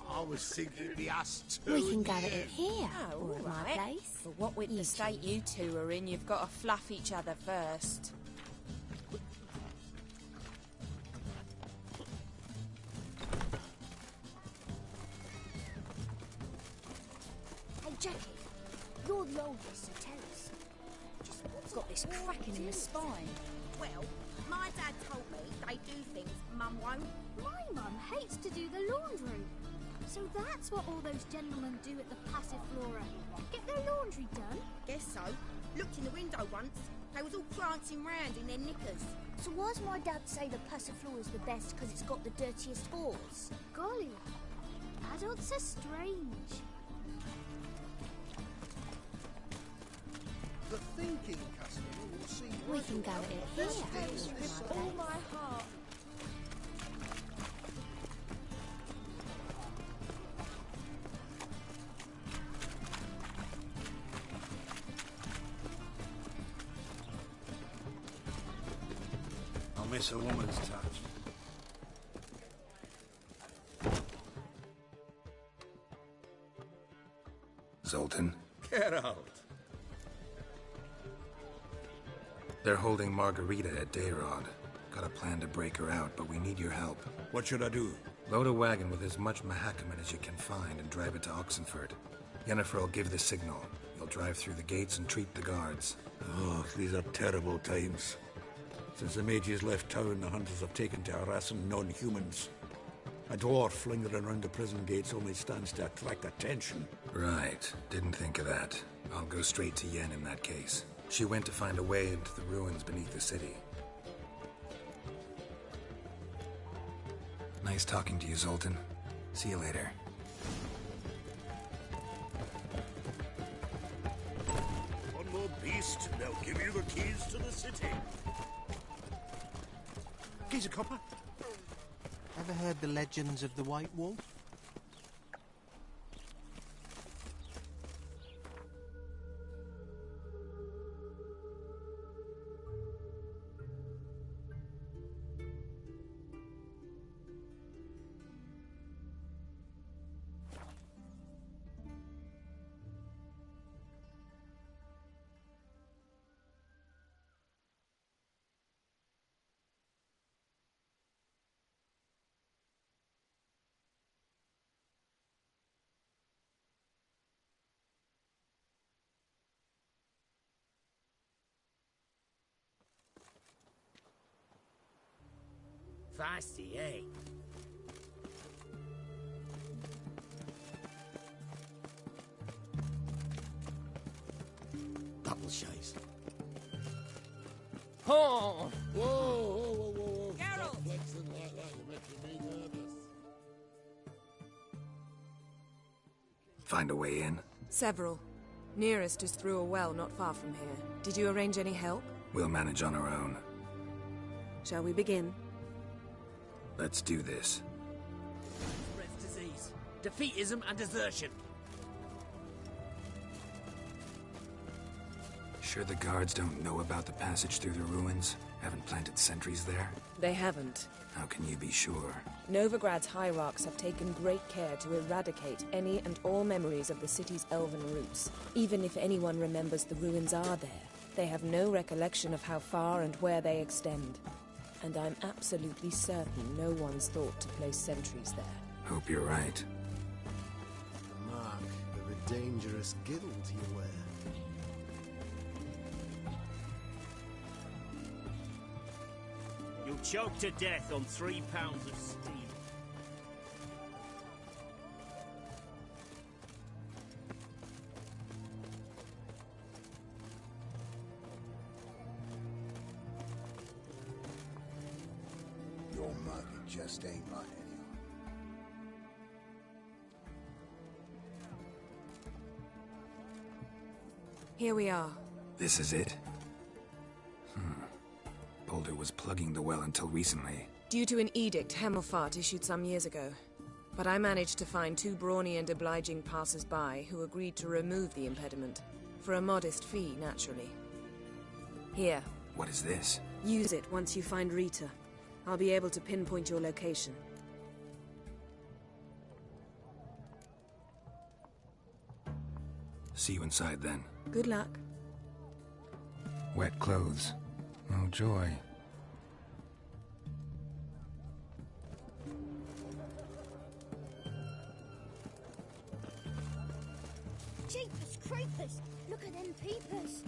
I was thinking it'd be us two. We can go at it here, Oh, or at my alright. place. But what with the state you two are in, you've got to fluff each other first. Hey, Jackie, you're the oldest, so tell us. Just got this cracking in the spine. Well, my dad told me they do things Mum won't. My mum hates to do the laundry. So that's what all those gentlemen do at the Passiflora. Get their laundry done. Guess so. Looked in the window once. They was all prancing round in their knickers. So why's my dad say the Passiflora's the best because it's got the dirtiest floors? Golly, adults are strange. The thinking customer will see... We can go at it here. with all my heart. I'll miss a woman's touch. Zoltan? Get out. They're holding Margarita at Dayrod. Got a plan to break her out, but we need your help. What should I do? Load a wagon with as much Mahakaman as you can find and drive it to Oxenfurt. Yennefer will give the signal. You'll drive through the gates and treat the guards. Oh, these are terrible times. Since the mages left town, the hunters have taken to harassing non-humans. A dwarf lingering around the prison gates only stands to attract attention. Right. Didn't think of that. I'll go straight to Yen in that case. She went to find a way into the ruins beneath the city. Nice talking to you, Zoltan. See you later. One more beast, and they'll give you the keys to the city. Here's a copper. Ever heard the legends of the White Wolf? Feisty, eh? Double chase. Oh! Whoa, whoa, whoa, whoa, whoa. Stop flexing like that. You're making me nervous. Find a way in? Several. Nearest is through a well not far from here. Did you arrange any help? We'll manage on our own. Shall we begin? Let's do this. Spreads disease, defeatism and desertion. Sure the guards don't know about the passage through the ruins? Haven't planted sentries there? They haven't. How can you be sure? Novigrad's hierarchs have taken great care to eradicate any and all memories of the city's elven roots. Even if anyone remembers the ruins are there, they have no recollection of how far and where they extend. And I'm absolutely certain no one's thought to place sentries there. Hope you're right. The mark of a dangerous guild you wear. You'll choke to death on 3 pounds of steel. Your mug, it just ain't like anyone. Here we are. This is it? Boulder was plugging the well until recently. Due to an edict Hemmelfart issued some years ago. But I managed to find 2 brawny and obliging passers-by who agreed to remove the impediment. For a modest fee, naturally. Here. What is this? Use it once you find Rita. I'll be able to pinpoint your location. See you inside then. Good luck. Wet clothes. Oh, joy. Jeepers creepers! Look at them peepers!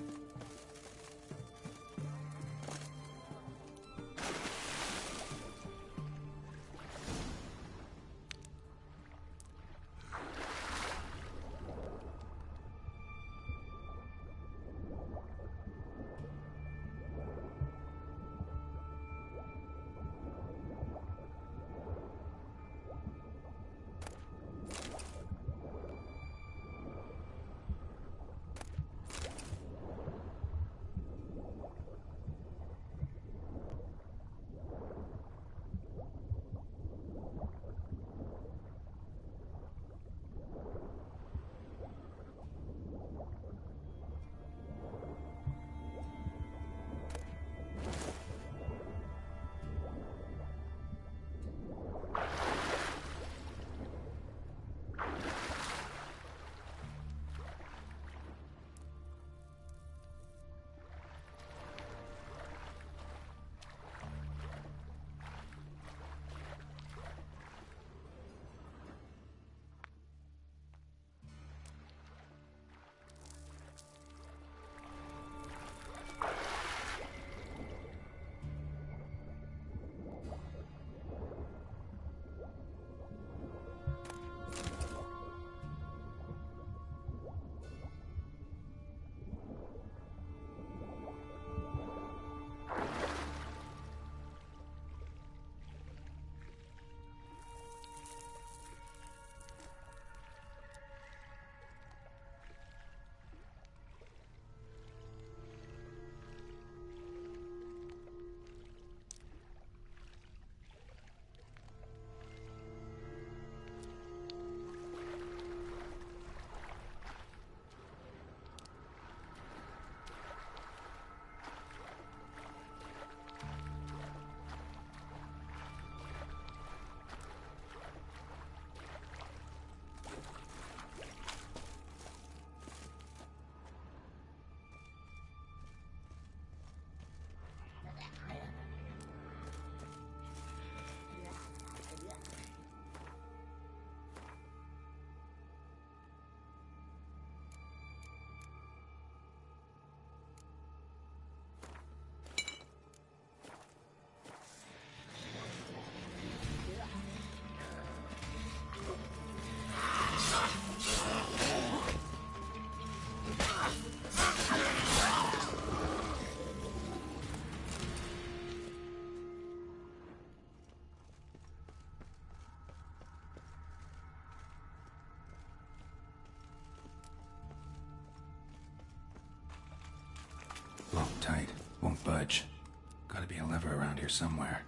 won't budge. Gotta be a lever around here somewhere.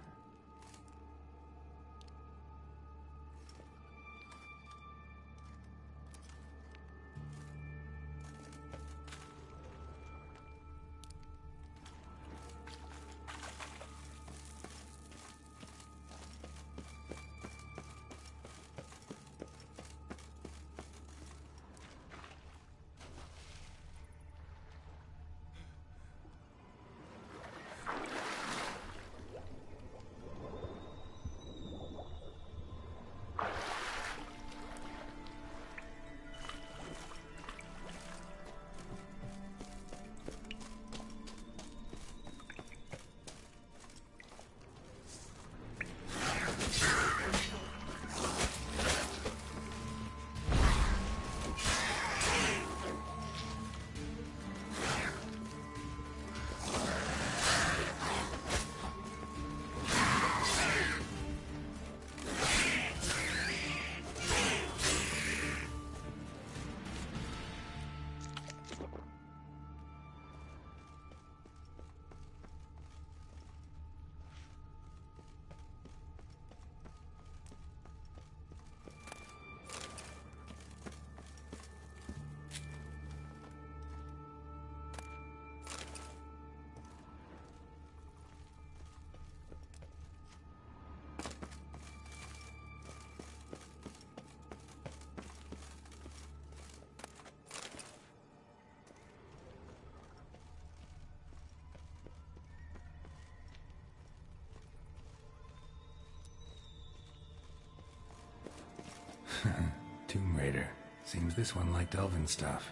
Tomb Raider. Seems this one liked elven stuff.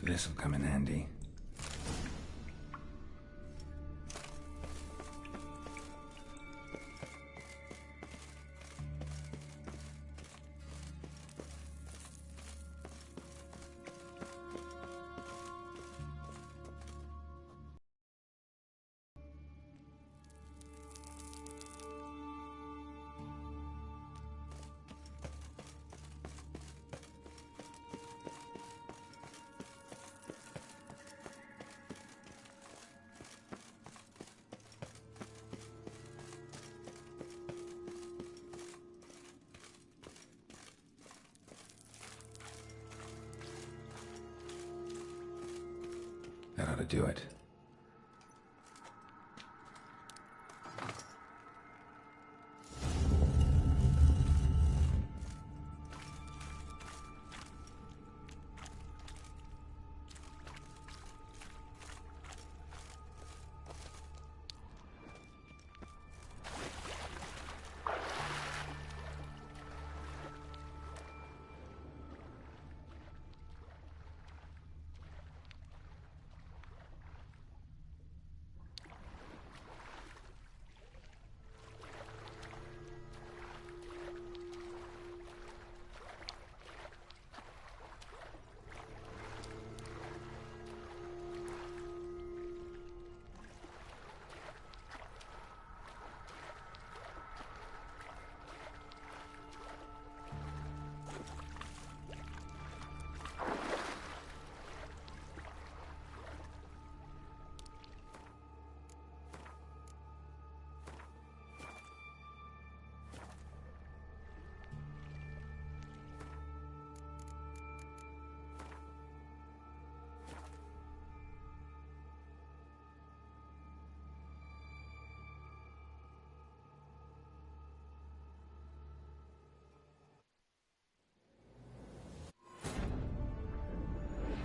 This'll come in handy. That ought to do it.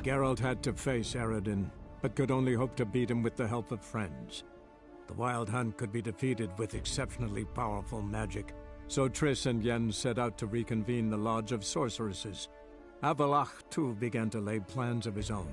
Geralt had to face Eredin, but could only hope to beat him with the help of friends. The Wild Hunt could be defeated with exceptionally powerful magic, so Triss and Yen set out to reconvene the Lodge of Sorceresses. Avalach, too, began to lay plans of his own.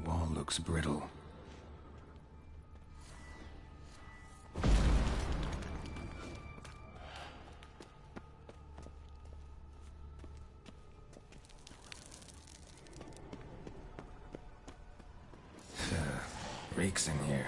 Wall looks brittle. Reeks in here.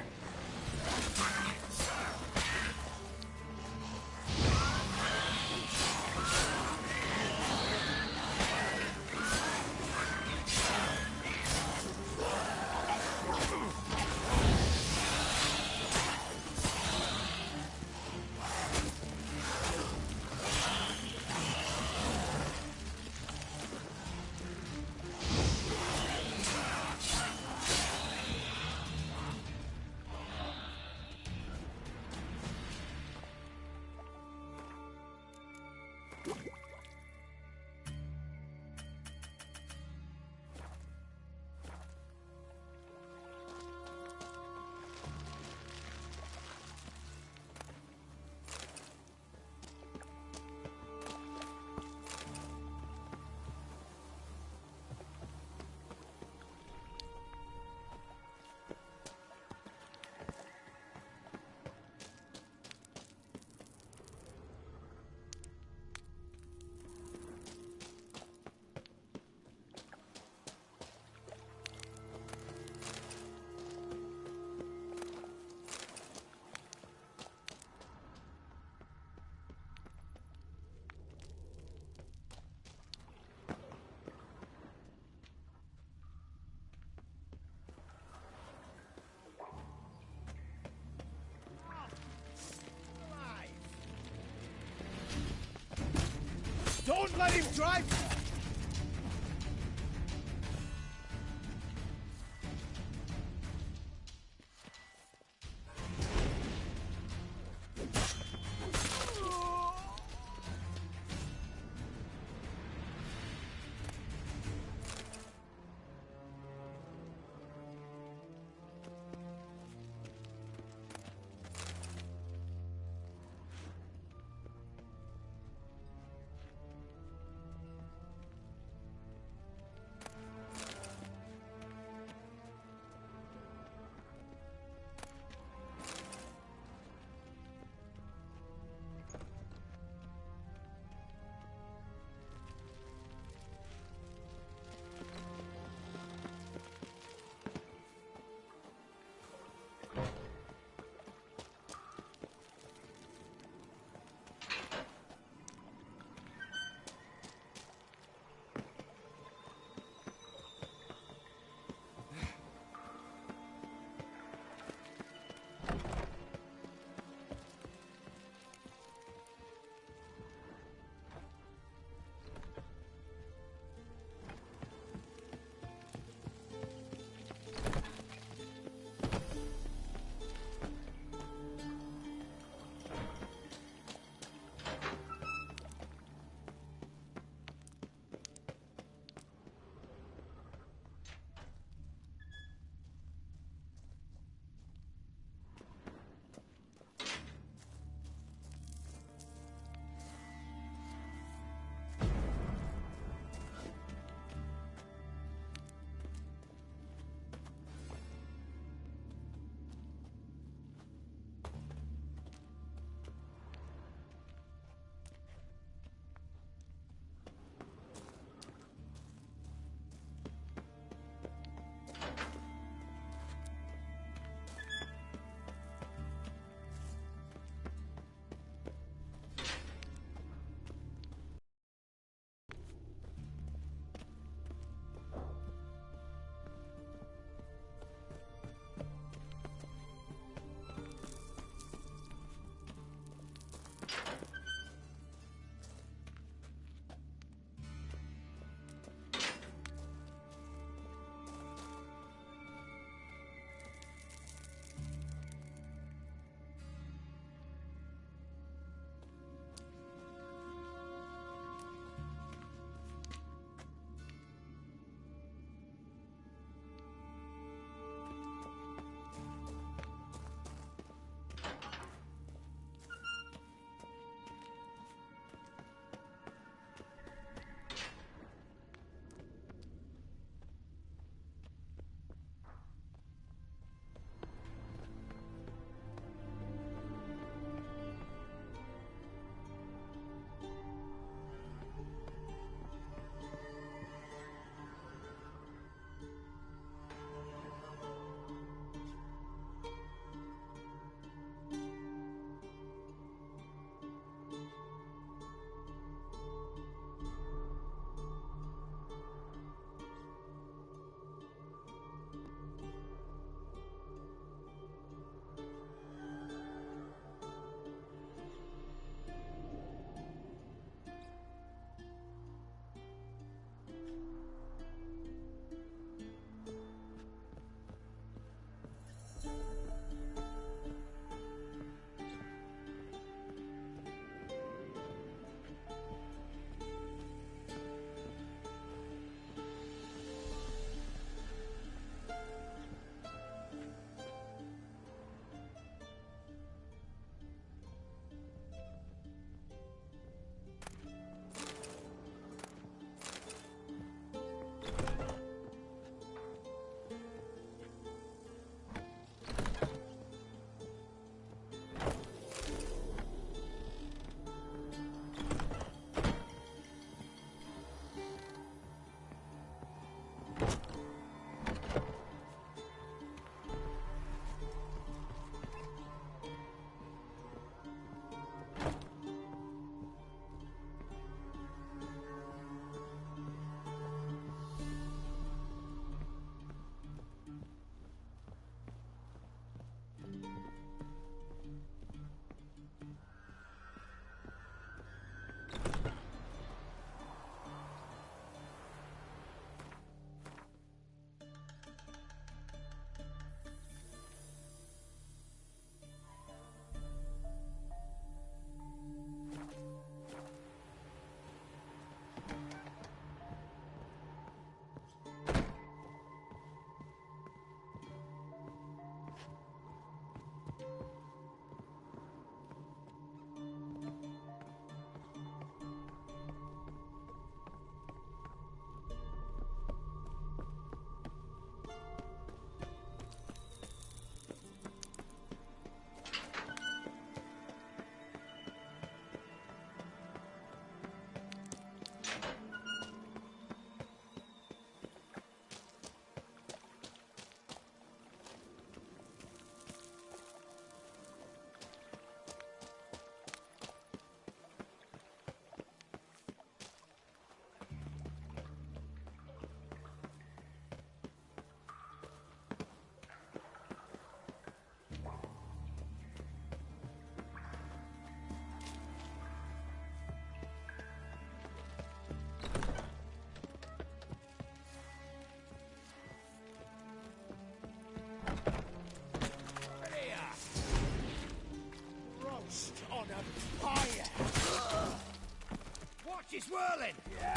Don't let him drive!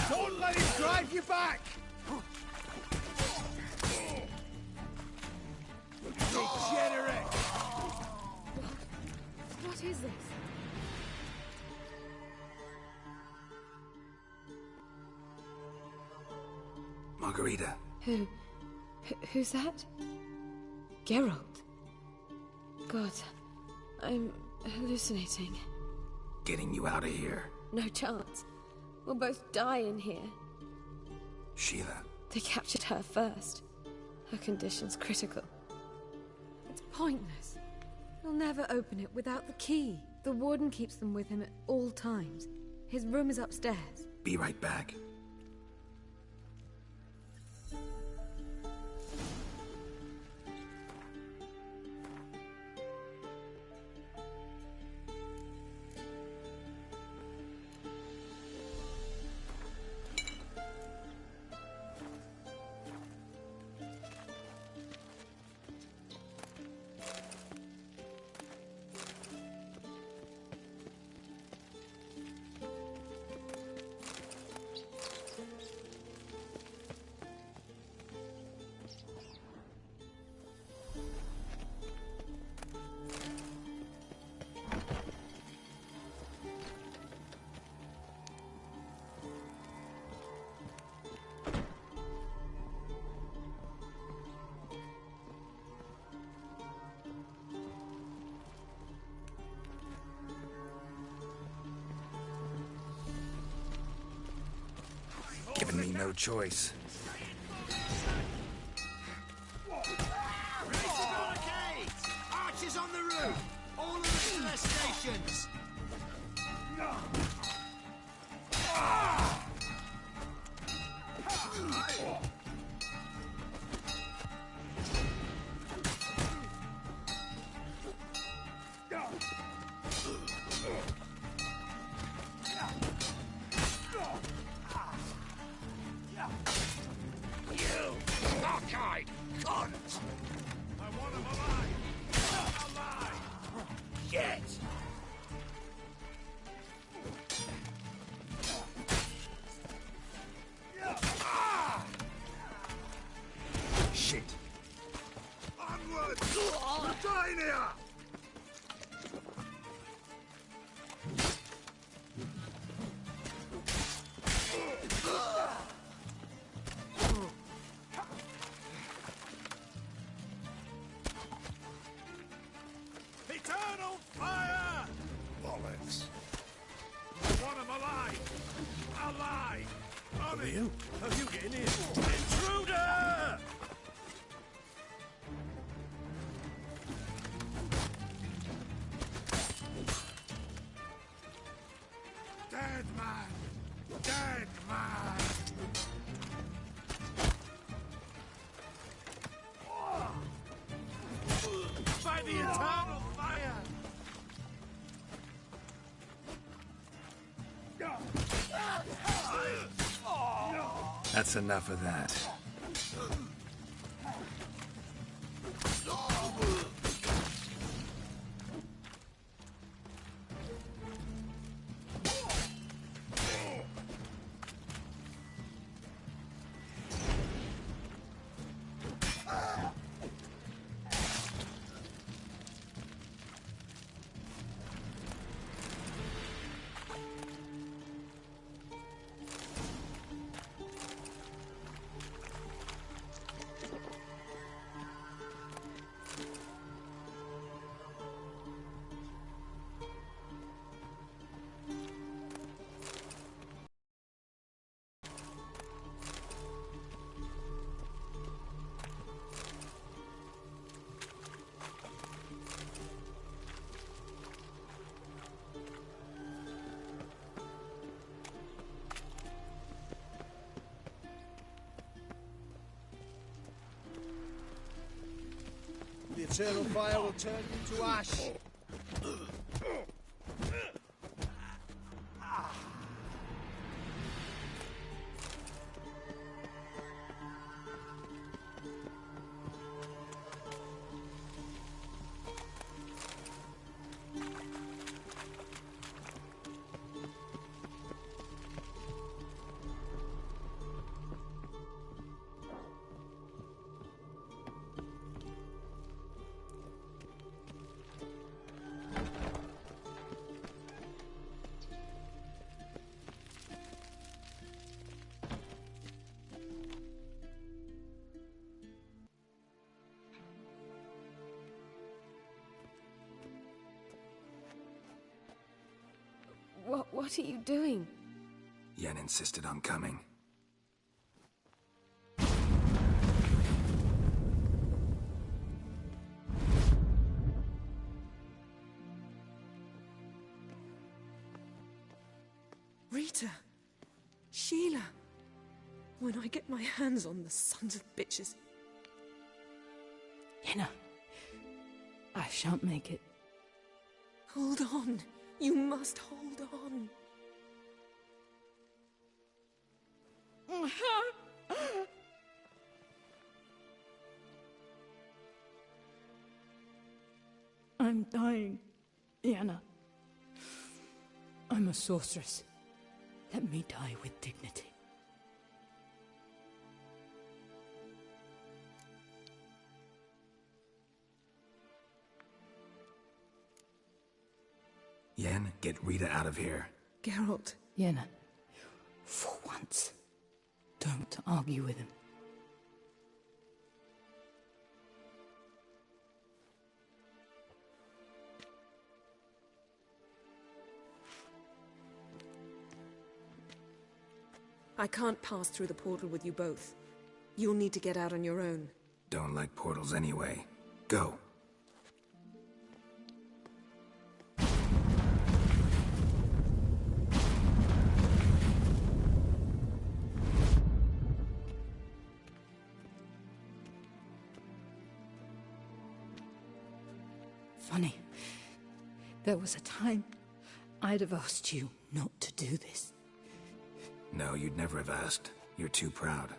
Don't let him drive you back! Degenerate! What is this? Margarita. Who's that? Geralt. God, I'm hallucinating. Getting you out of here. No chance. We'll both die in here. Sheila. They captured her first. Her condition's critical. It's pointless. He'll never open it without the key. The warden keeps them with him at all times. His room is upstairs. Be right back. Giving me no choice. Archers on the roof! All of us to their stations! Shit. Onward! Down here! Eternal fire! Bollocks. I want him alive! Alive! On it! You? How you getting in? Intruder! Dead man! Dead man! By the eternal fire! That's enough of that. The eternal fire will turn you to ash. What are you doing? Yen insisted on coming. Rita! Sheila! When I get my hands on the sons of bitches. Yenna, I shan't make it. Hold on. You must hold on. I'm dying, Yenna. I'm a sorceress. Let me die with dignity. Yen, get Rita out of here. Geralt. Yenna, for once, don't argue with him. I can't pass through the portal with you both. You'll need to get out on your own. Don't like portals anyway. Go. Funny. There was a time I'd have asked you not to do this. No, you'd never have asked. You're too proud.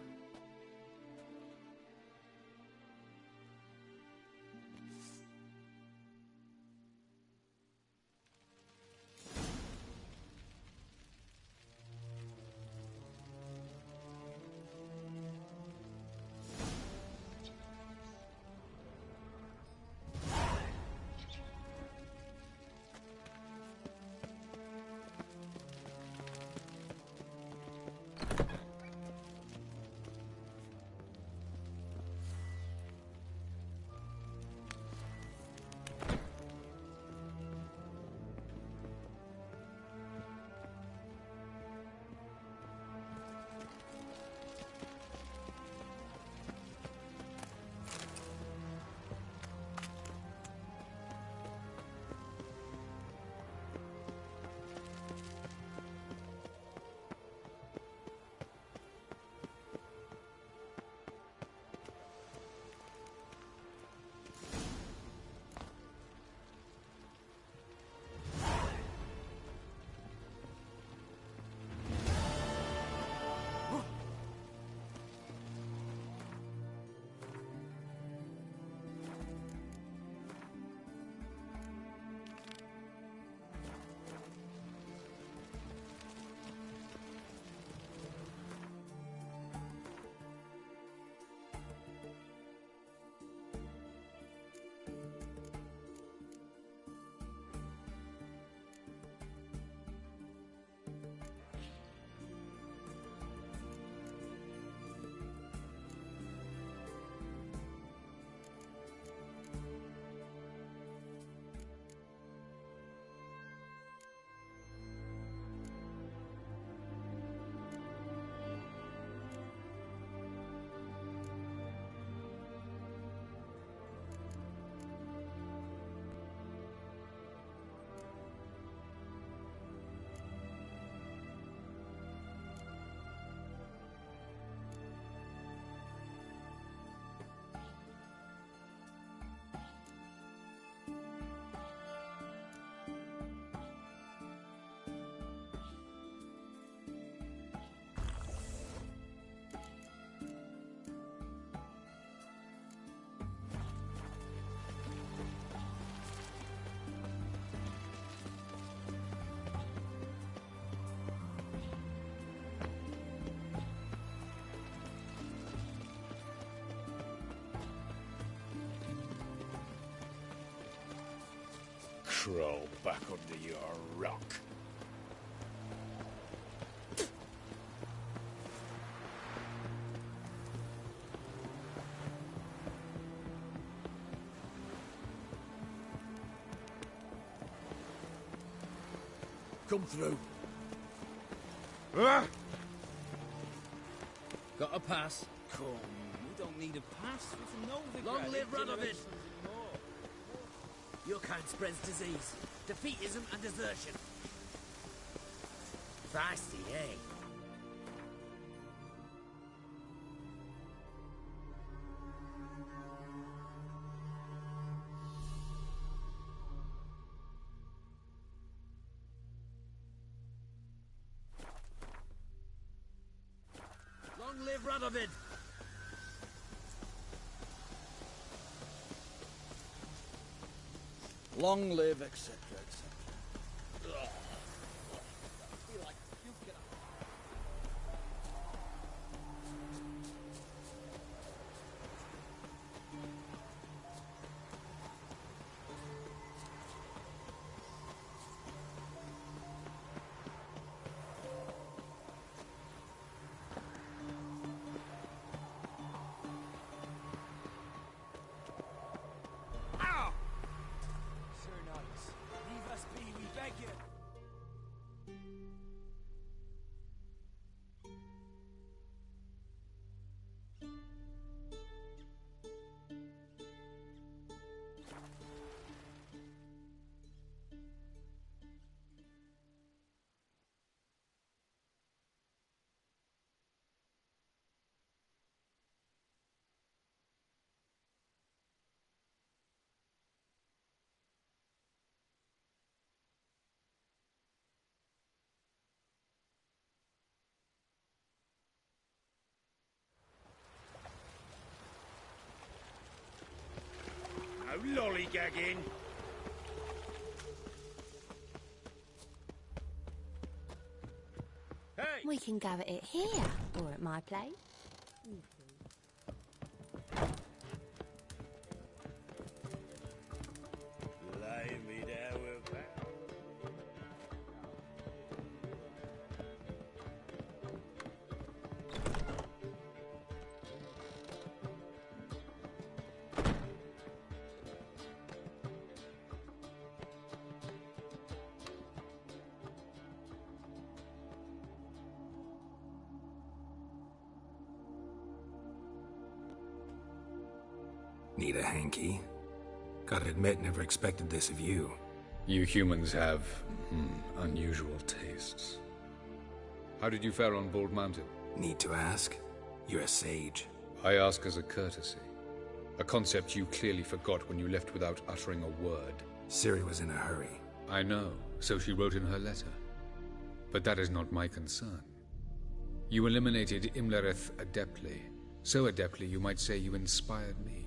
Crawl back under your rock. Come through. Got a pass? Come, we don't need a pass. It's a Novigrad. Long live Radovid! Your kind spreads disease, defeatism and desertion. Feisty, eh? Long live Radovid! Long live, etc., etc. I feel like puking up. No lollygagging. Hey! We can go at it here, or at my place. Lay me down with power. Need a hanky? Gotta admit, never expected this of you. You humans have, unusual tastes. How did you fare on Bald Mountain? Need to ask? You're a sage. I ask as a courtesy. A concept you clearly forgot when you left without uttering a word. Ciri was in a hurry. I know, so she wrote in her letter. But that is not my concern. You eliminated Imlerith adeptly. So adeptly you might say you inspired me.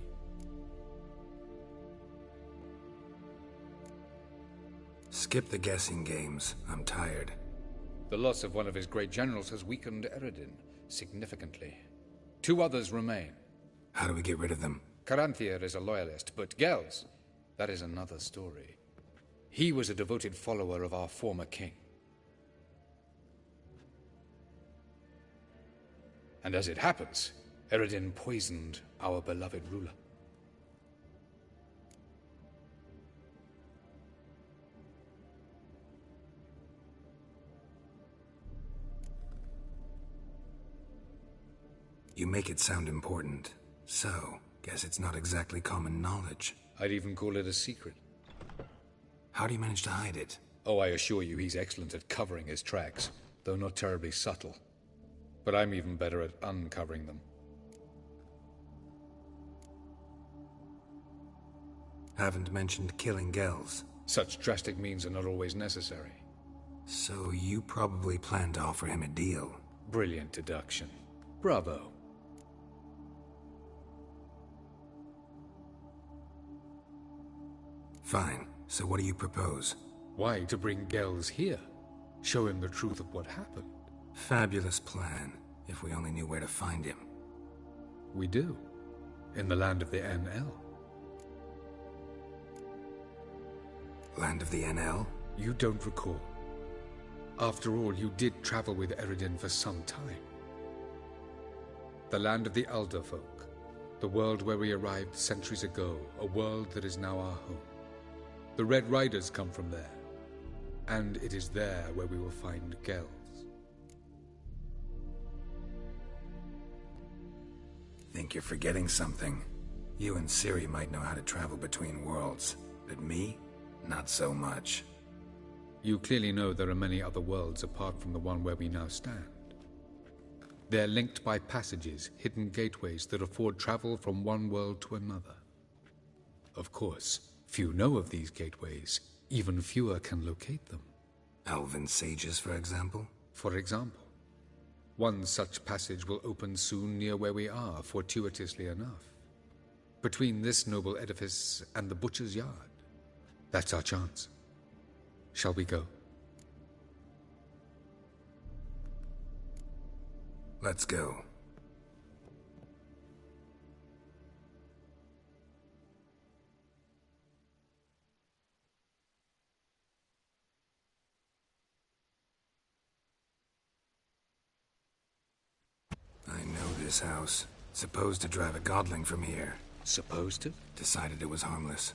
Skip the guessing games. I'm tired. The loss of one of his great generals has weakened Eredin significantly. 2 others remain. How do we get rid of them? Caranthier is a loyalist, but Gels, that is another story. He was a devoted follower of our former king. And as it happens, Eredin poisoned our beloved ruler. You make it sound important. So, guess it's not exactly common knowledge. I'd even call it a secret. How do you manage to hide it? Oh, I assure you he's excellent at covering his tracks, though not terribly subtle. But I'm even better at uncovering them. Haven't mentioned killing Gels. Such drastic means are not always necessary. So you probably plan to offer him a deal. Brilliant deduction. Bravo. Fine. So what do you propose? Why, to bring Gels here. Show him the truth of what happened. Fabulous plan, if we only knew where to find him. We do. In the land of the NL. Land of the NL? You don't recall. After all, you did travel with Eredin for some time. The land of the Alder folk. The world where we arrived centuries ago. A world that is now our home. The Red Riders come from there. And it is there where we will find Gels. think you're forgetting something. You and Ciri might know how to travel between worlds, but me? Not so much. You clearly know there are many other worlds apart from the one where we now stand. They're linked by passages, hidden gateways that afford travel from one world to another. Of course, few know of these gateways. Even fewer can locate them. Elven sages, for example? For example. One such passage will open soon near where we are, fortuitously enough. Between this noble edifice and the butcher's yard. That's our chance. Shall we go? Let's go. I know this house. Supposed to drive a godling from here. Supposed to? Decided it was harmless.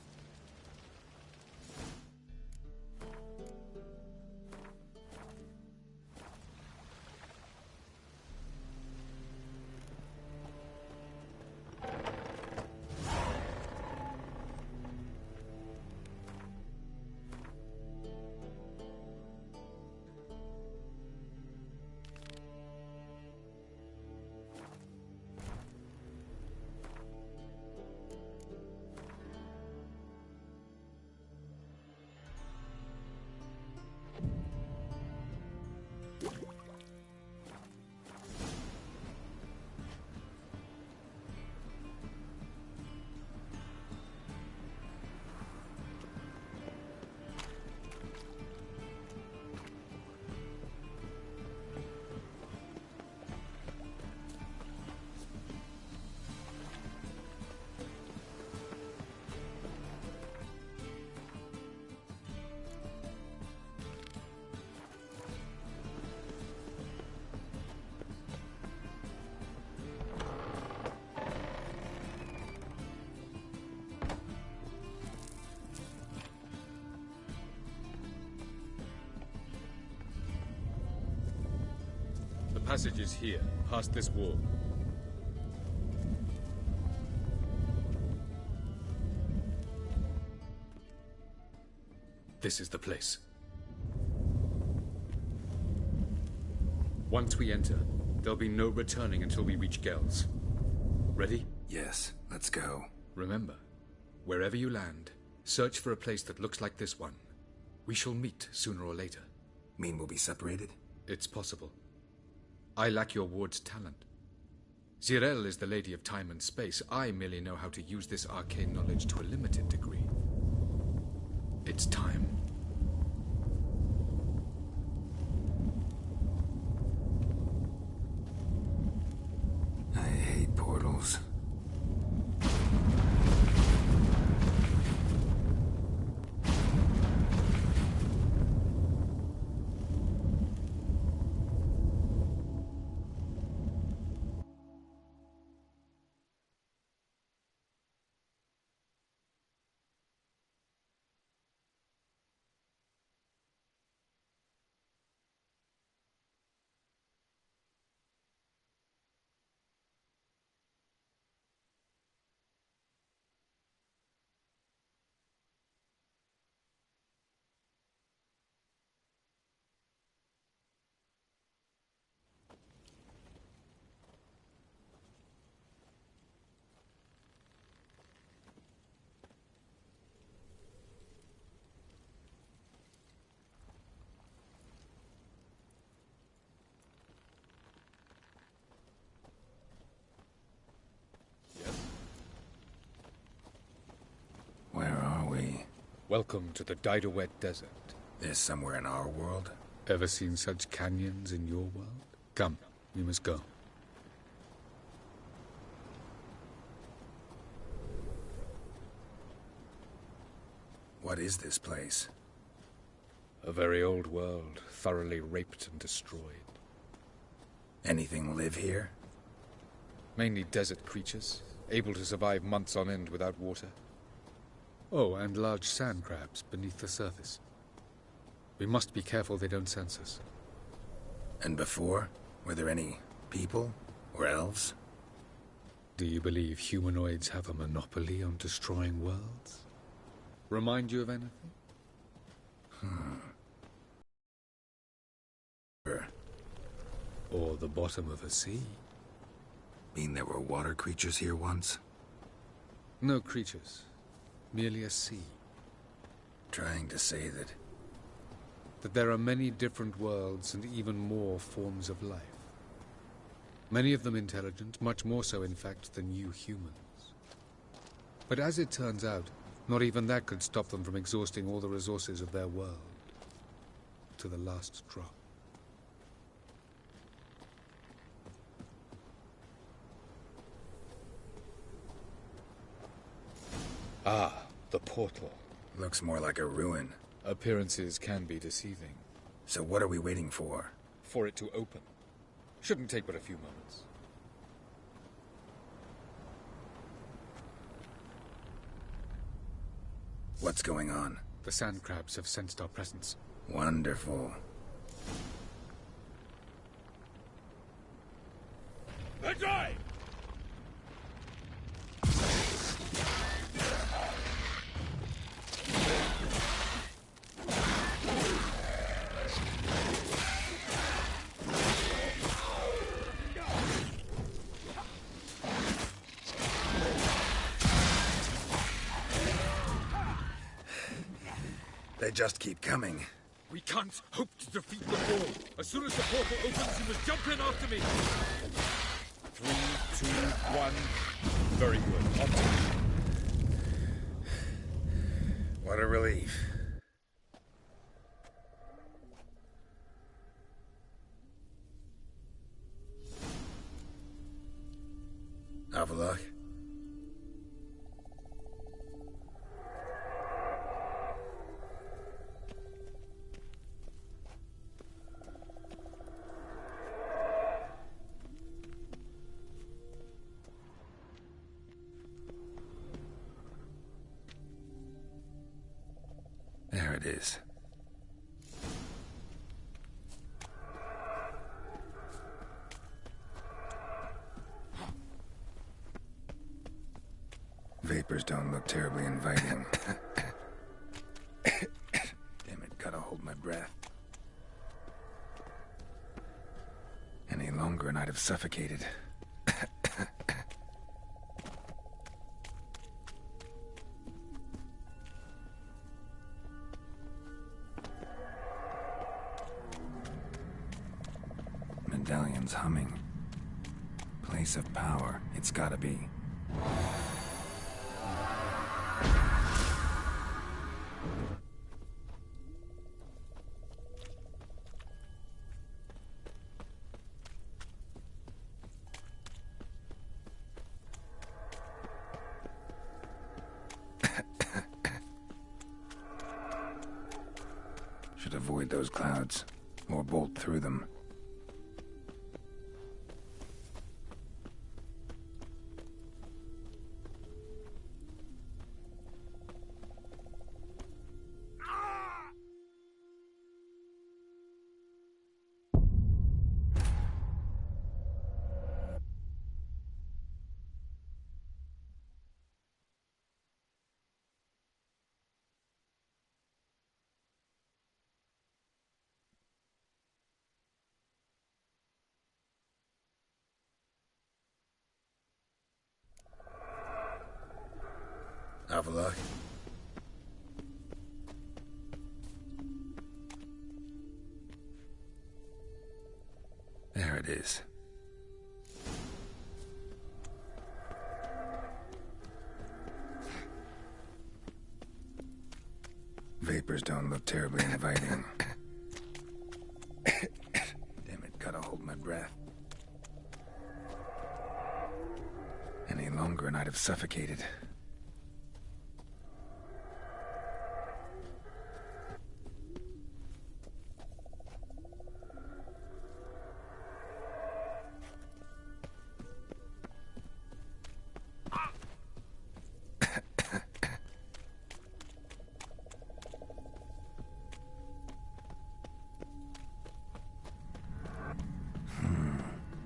The passage is here, past this wall. This is the place. Once we enter, there'll be no returning until we reach Gel's. Ready? Yes, let's go. Remember, wherever you land, search for a place that looks like this one. We shall meet sooner or later. Mean we'll be separated? It's possible. I lack your ward's talent. Zirel is the lady of time and space. I merely know how to use this arcane knowledge to a limited degree. It's time. I hate portals. Welcome to the Didowet Desert. This somewhere in our world? Ever seen such canyons in your world? Come, we must go. What is this place? A very old world, thoroughly raped and destroyed. Anything live here? Mainly desert creatures, able to survive months on end without water. Oh, and large sand crabs beneath the surface. We must be careful they don't sense us. And before? Were there any people? Or elves? Do you believe humanoids have a monopoly on destroying worlds? Remind you of anything? Or the bottom of a sea? Mean there were water creatures here once? No creatures. Merely a sea. Trying to say that... That there are many different worlds and even more forms of life. Many of them intelligent, much more so in fact than you humans. But as it turns out, not even that could stop them from exhausting all the resources of their world. To the last drop. Ah, the portal. Looks more like a ruin. Appearances can be deceiving. So what are we waiting for? For it to open. Shouldn't take but a few moments. What's going on? The sand crabs have sensed our presence. Wonderful. Let's drive! They just keep coming. We can't hope to defeat them all. As soon as the portal opens, you must jump in after me. 3, 2, 1. Very good. On to you. What a relief. Avalok? There it is. Vapors don't look terribly inviting. Damn it, gotta hold my breath. Any longer and I'd have suffocated. Medallion's humming. Place of power, it's gotta be. Should avoid those clouds, or bolt through them. Avalok? There it is. Vapors don't look terribly inviting. Damn it, gotta hold my breath. Any longer and I'd have suffocated.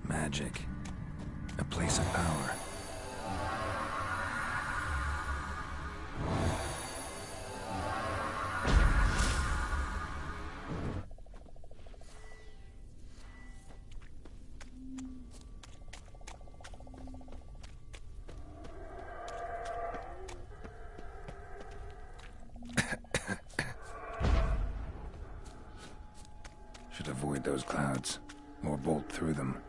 Magic. A place of power. those clouds, or bolt through them.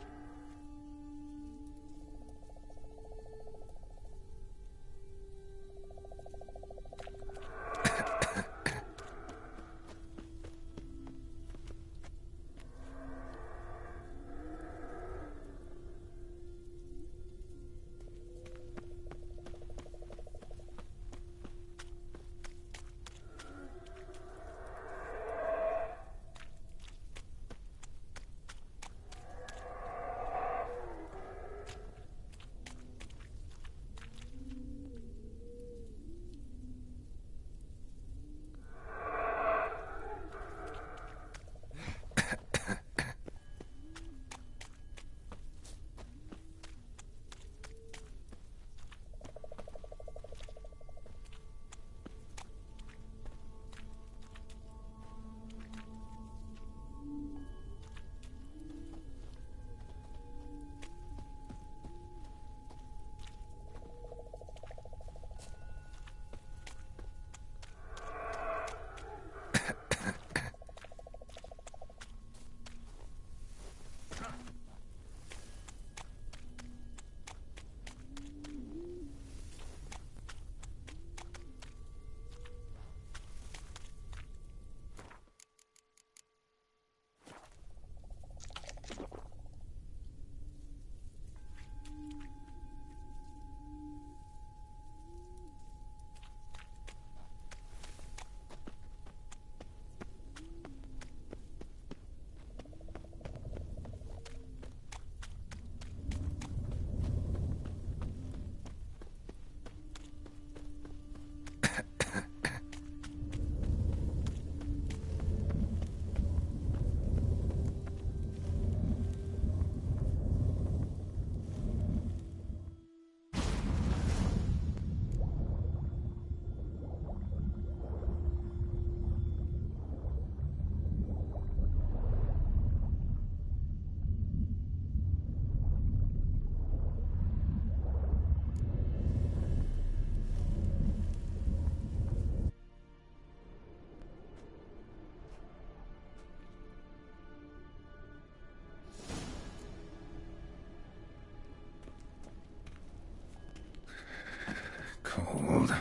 Cold.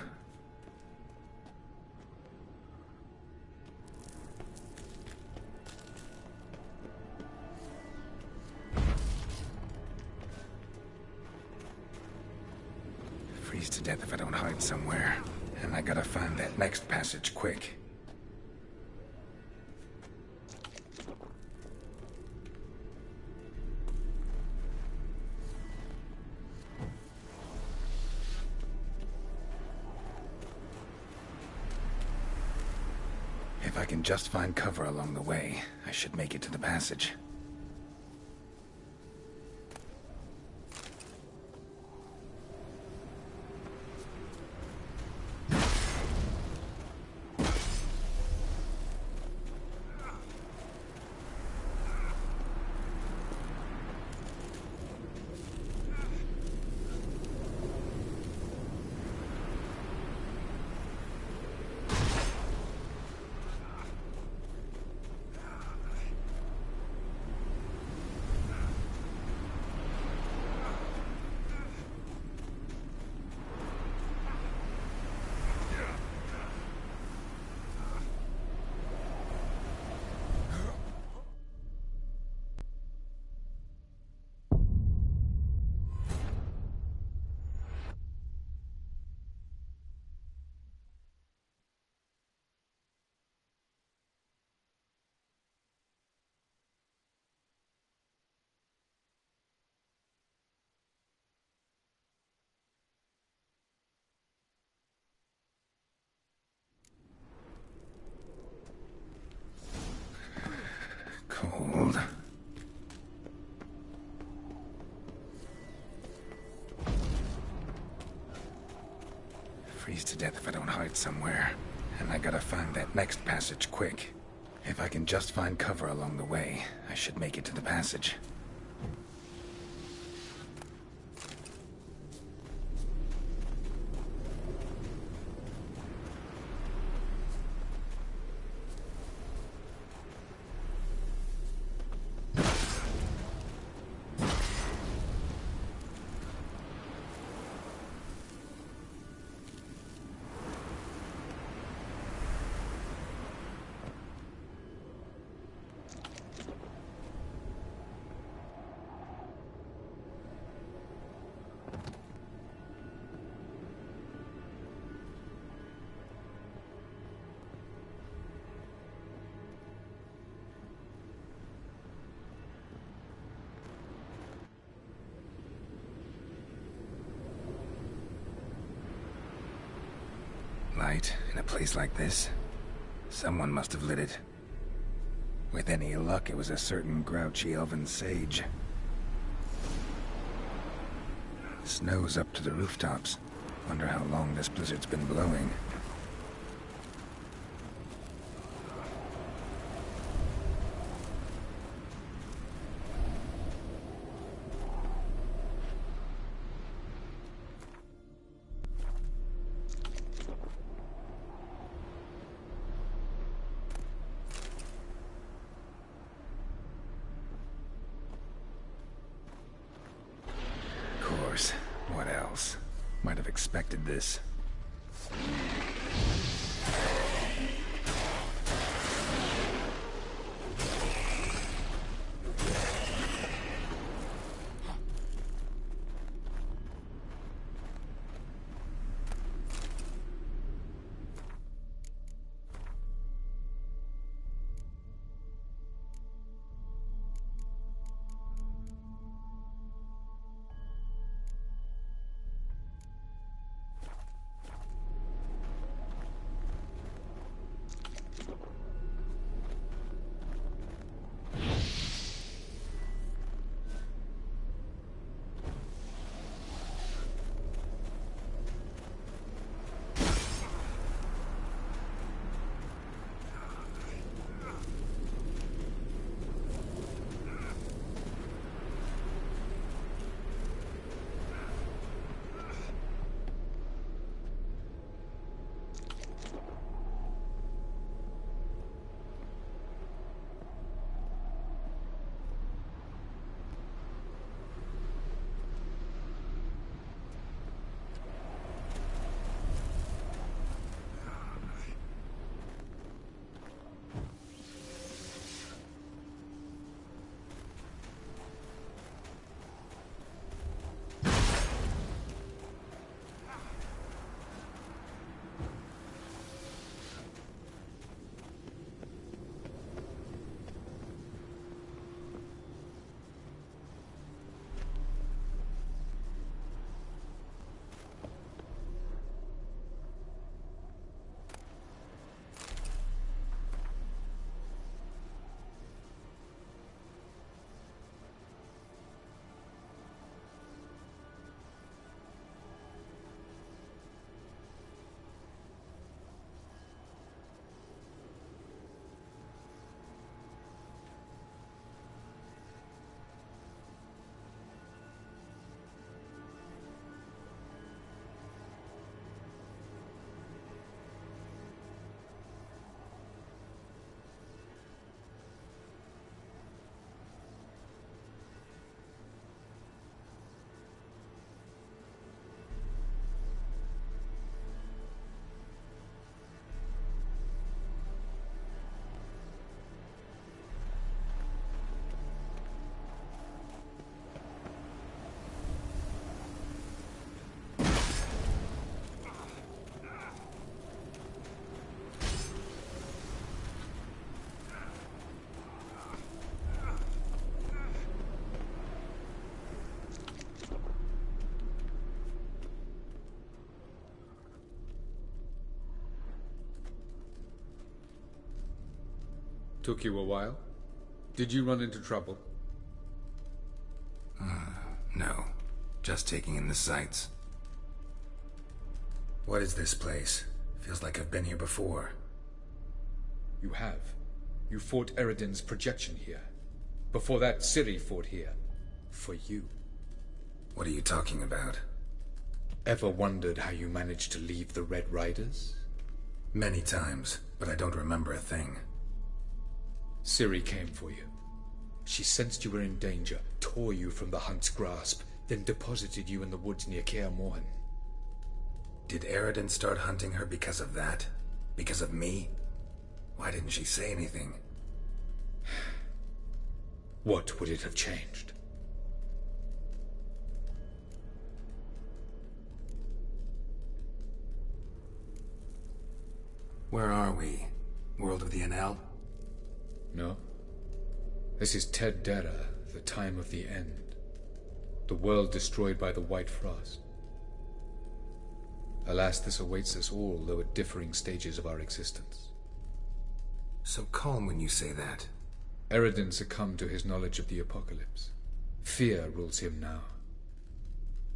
Freeze to death if I don't hide somewhere. And I gotta find that next passage quick. If I can just find cover along the way, I should make it to the passage. Cold. Freeze to death if I don't hide somewhere. And I gotta find that next passage quick. If I can just find cover along the way, I should make it to the passage. light in a place like this? Someone must have lit it. With any luck, it was a certain grouchy elven sage. Snow's up to the rooftops. Wonder how long this blizzard's been blowing. What else? Might have expected this. Took you a while? Did you run into trouble? No. Just taking in the sights. What is this place? Feels like I've been here before. You have. You fought Eredin's projection here. Before that, Ciri fought here. For you. What are you talking about? Ever wondered how you managed to leave the Red Riders? Many times, but I don't remember a thing. Ciri came for you. She sensed you were in danger, tore you from the Hunt's grasp, then deposited you in the woods near Kaer Morhen. Did Eredin start hunting her because of that? Because of me? Why didn't she say anything? What would it have changed? Where are we? World of the NL? No. This is Ted Dera, the time of the end. The world destroyed by the White Frost. Alas, this awaits us all, though at differing stages of our existence. So calm when you say that. Eredin succumbed to his knowledge of the apocalypse. Fear rules him now.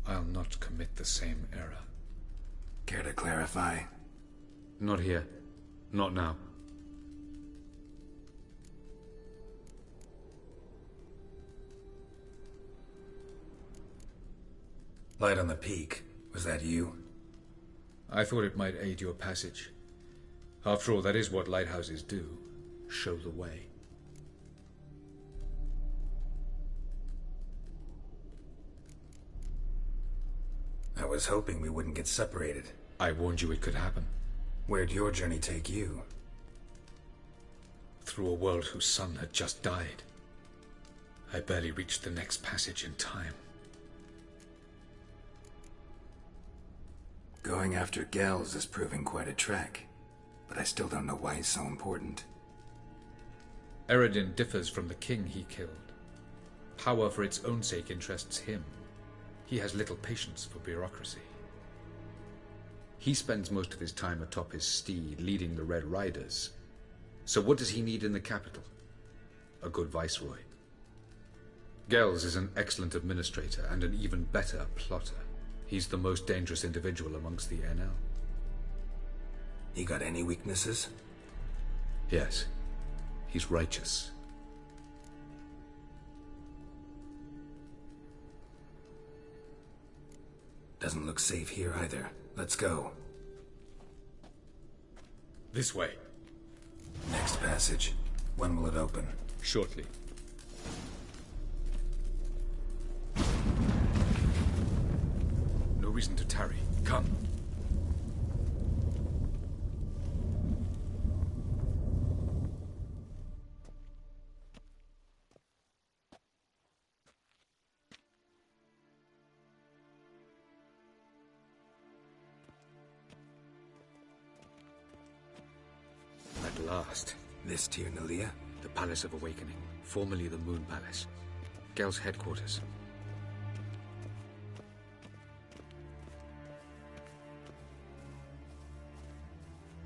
I'll not commit the same error. Care to clarify? Not here. Not now. Light on the peak. Was that you? I thought it might aid your passage. After all, that is what lighthouses do. Show the way. I was hoping we wouldn't get separated. I warned you it could happen. Where'd your journey take you? Through a world whose sun had just died. I barely reached the next passage in time. Going after Gels is proving quite a trek, but I still don't know why he's so important. Eredin differs from the king he killed. Power for its own sake interests him. He has little patience for bureaucracy. He spends most of his time atop his steed, leading the Red Riders. So what does he need in the capital? A good viceroy. Gels is an excellent administrator and an even better plotter. He's the most dangerous individual amongst the NL. You got any weaknesses? Yes. He's righteous. Doesn't look safe here either. Let's go. This way. Next passage. When will it open? Shortly. No reason to tarry. Come. At last. This Tyr Nalia? The Palace of Awakening, formerly the Moon Palace. Gel's headquarters.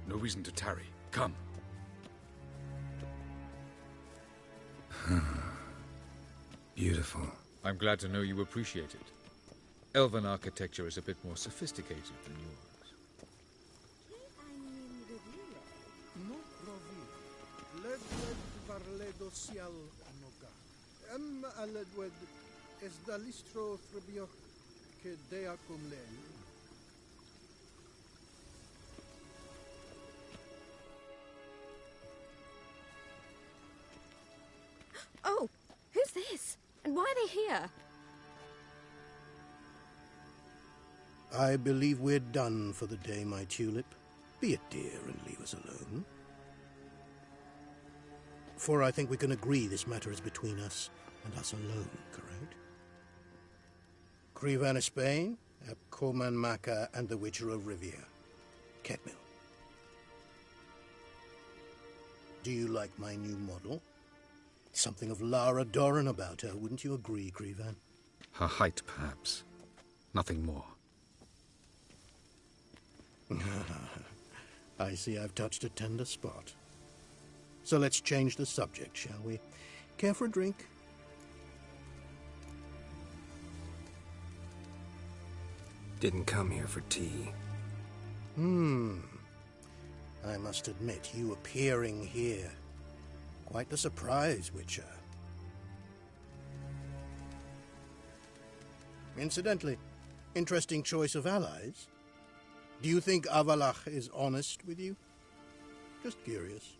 No reason to tarry. Come. Beautiful. I'm glad to know you appreciate it. Elven architecture is a bit more sophisticated than yours. Oh, who's this? And why are they here? I believe we're done for the day, my tulip. Be a dear and leave us alone. For I think we can agree this matter is between us and us alone, correct? Crevan of Spain, Coman Maca, and the Witcher of Rivia. Ketmil. Do you like my new model? Something of Lara Doran about her, wouldn't you agree, Crevan? Her height, perhaps. Nothing more. I see I've touched a tender spot. So let's change the subject, shall we? Care for a drink? Didn't come here for tea. I must admit, you appearing here. Quite the surprise, Witcher. Incidentally, interesting choice of allies. Do you think Avalach is honest with you? Just curious.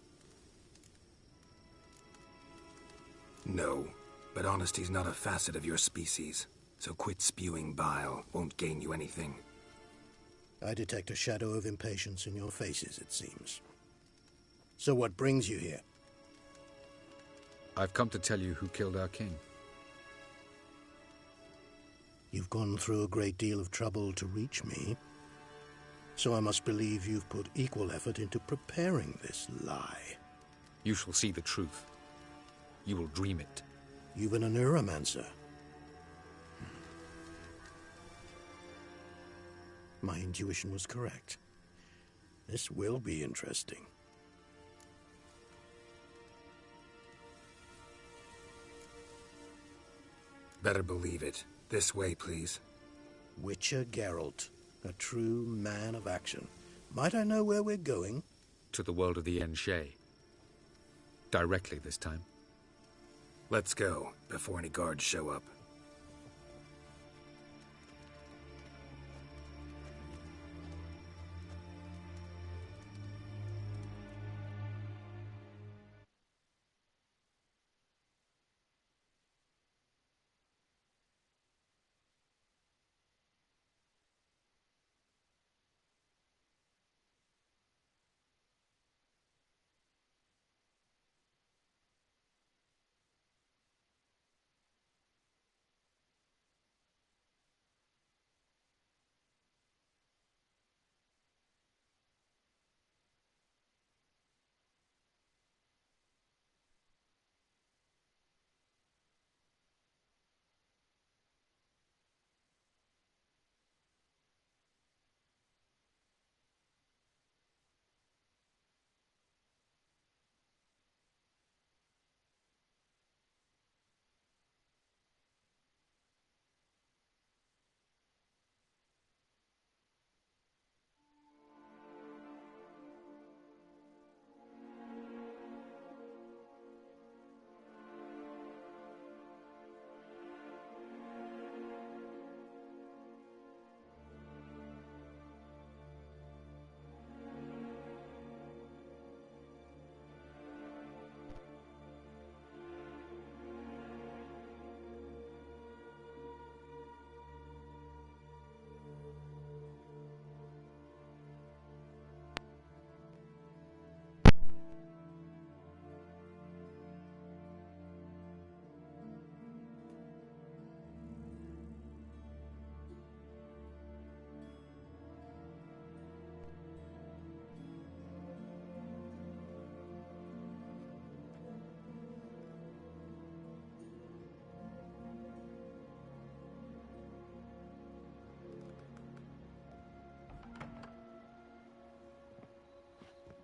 No, but honesty's not a facet of your species. So quit spewing bile. Won't gain you anything. I detect a shadow of impatience in your faces, it seems. So what brings you here? I've come to tell you who killed our king. You've gone through a great deal of trouble to reach me. So I must believe you've put equal effort into preparing this lie. You shall see the truth. You will dream it. Even a neuromancer. My intuition was correct. This will be interesting. Better believe it. This way, please. Witcher Geralt, a true man of action. Might I know where we're going? To the world of the Enshe. Directly this time. Let's go, before any guards show up.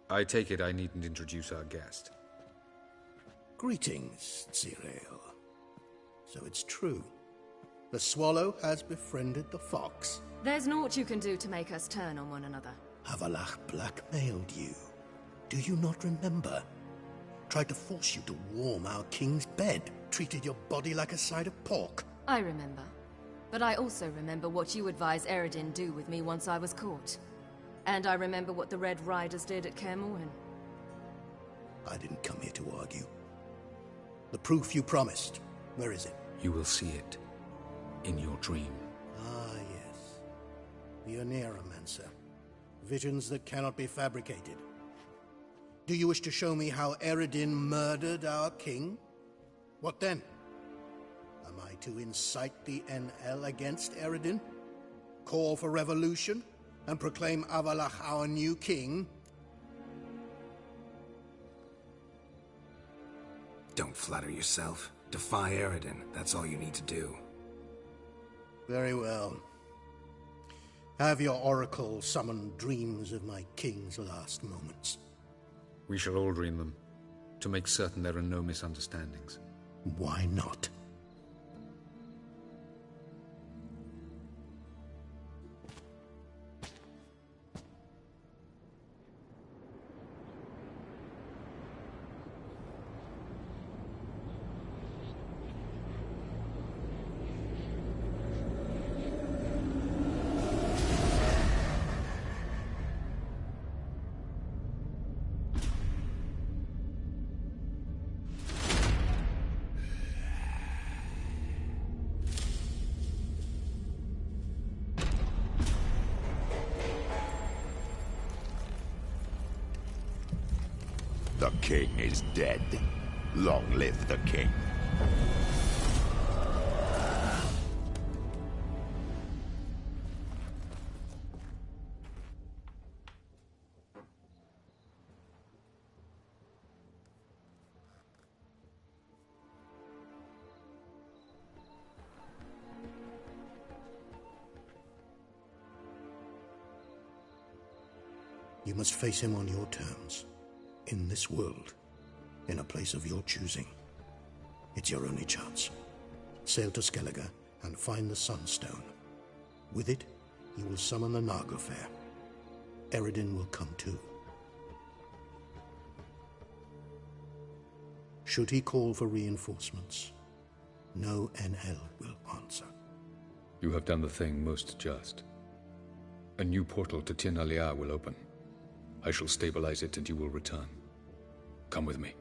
I take it I needn't introduce our guest. Greetings, Cyril. So it's true. The swallow has befriended the fox. There's naught you can do to make us turn on one another. Havalach blackmailed you. Do you not remember? Tried to force you to warm our king's bed. Treated your body like a side of pork. I remember. But I also remember what you advised Eredin do with me once I was caught. And I remember what the Red Riders did at Kaer Morhen. I didn't come here to argue. The proof you promised, where is it? You will see it in your dream. Ah, yes. The Oneiromancer. Visions that cannot be fabricated. Do you wish to show me how Eredin murdered our king? What then? Am I to incite the NL against Eredin? Call for revolution? And proclaim Havalach our new king? Don't flatter yourself. Defy Eredin. That's all you need to do. Very well. Have your oracle summon dreams of my king's last moments. We shall all dream them, to make certain there are no misunderstandings. Why not? The king is dead. Long live the king. You must face him on your terms. In this world. In a place of your choosing. It's your only chance. Sail to Skellige and find the Sunstone. With it, you will summon the Naga Fair. Eredin will come too. Should he call for reinforcements, no NL will answer. You have done the thing most just. A new portal to Tien Alia will open. I shall stabilize it and you will return. Come with me.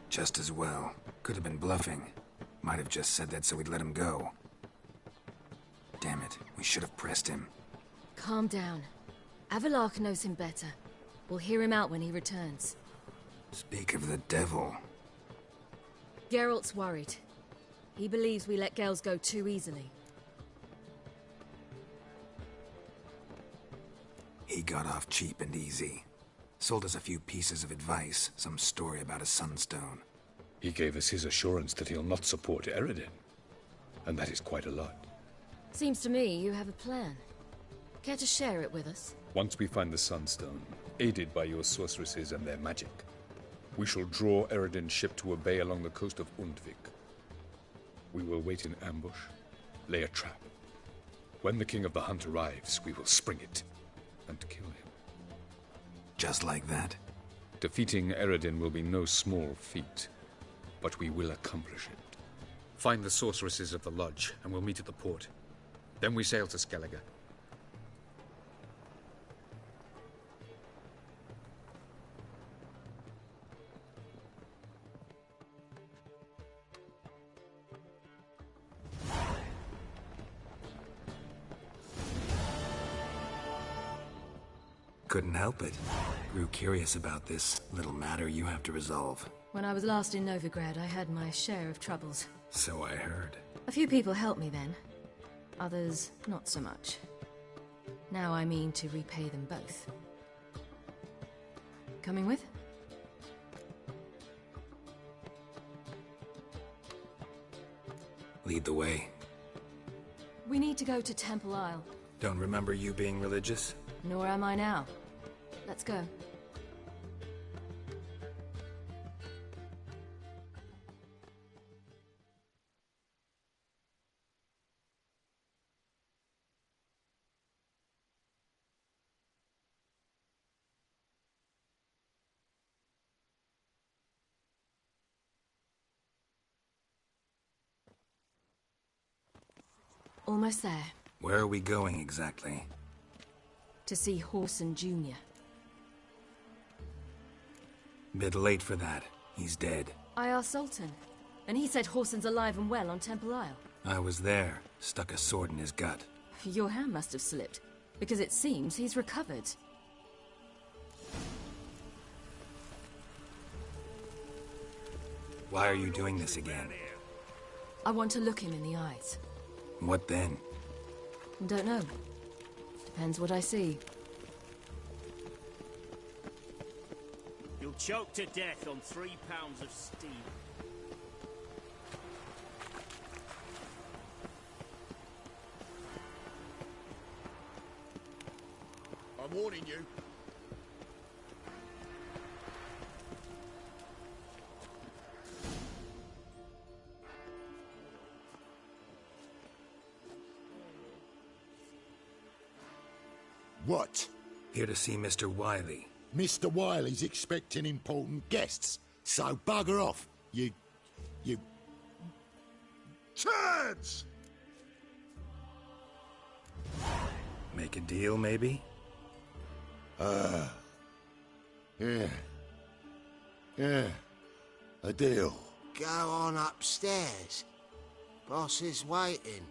Just as well. Could have been bluffing. Might have just said that so we'd let him go. Damn it, we should have pressed him. Calm down. Avalark knows him better. We'll hear him out when he returns. Speak of the devil. Geralt's worried. He believes we let Gels go too easily. He got off cheap and easy. Sold us a few pieces of advice, some story about a sunstone. He gave us his assurance that he'll not support Eredin. And that is quite a lot. Seems to me you have a plan. Care to share it with us? Once we find the Sunstone, aided by your sorceresses and their magic, we shall draw Eredin's ship to a bay along the coast of Undvik. We will wait in ambush, lay a trap. When the King of the Hunt arrives, we will spring it and kill him. Just like that? Defeating Eredin will be no small feat, but we will accomplish it. Find the sorceresses of the lodge, and we'll meet at the port. Then we sail to Skellige. Couldn't help it. Grew curious about this little matter you have to resolve. When I was last in Novigrad, I had my share of troubles. So I heard. A few people helped me then. Others, not so much. Now I mean to repay them both. Coming with? Lead the way. We need to go to Temple Isle. Don't remember you being religious? Nor am I now. Let's go. Almost there. Where are we going exactly? To see Horson Jr. Bit late for that. He's dead. I asked Sultan, and he said Horson's alive and well on Temple Isle. I was there. Stuck a sword in his gut. Your hand must have slipped, because it seems he's recovered. Why are you doing this again? I want to look him in the eyes. What then? Don't know. Depends what I see. You'll choke to death on 3 pounds of steam. I'm warning you. What? Here to see Mr. Wiley. Mr. Wiley's expecting important guests, so bugger off, you... turds! Make a deal, maybe? Yeah. Yeah. A deal. Go on upstairs. Boss is waiting.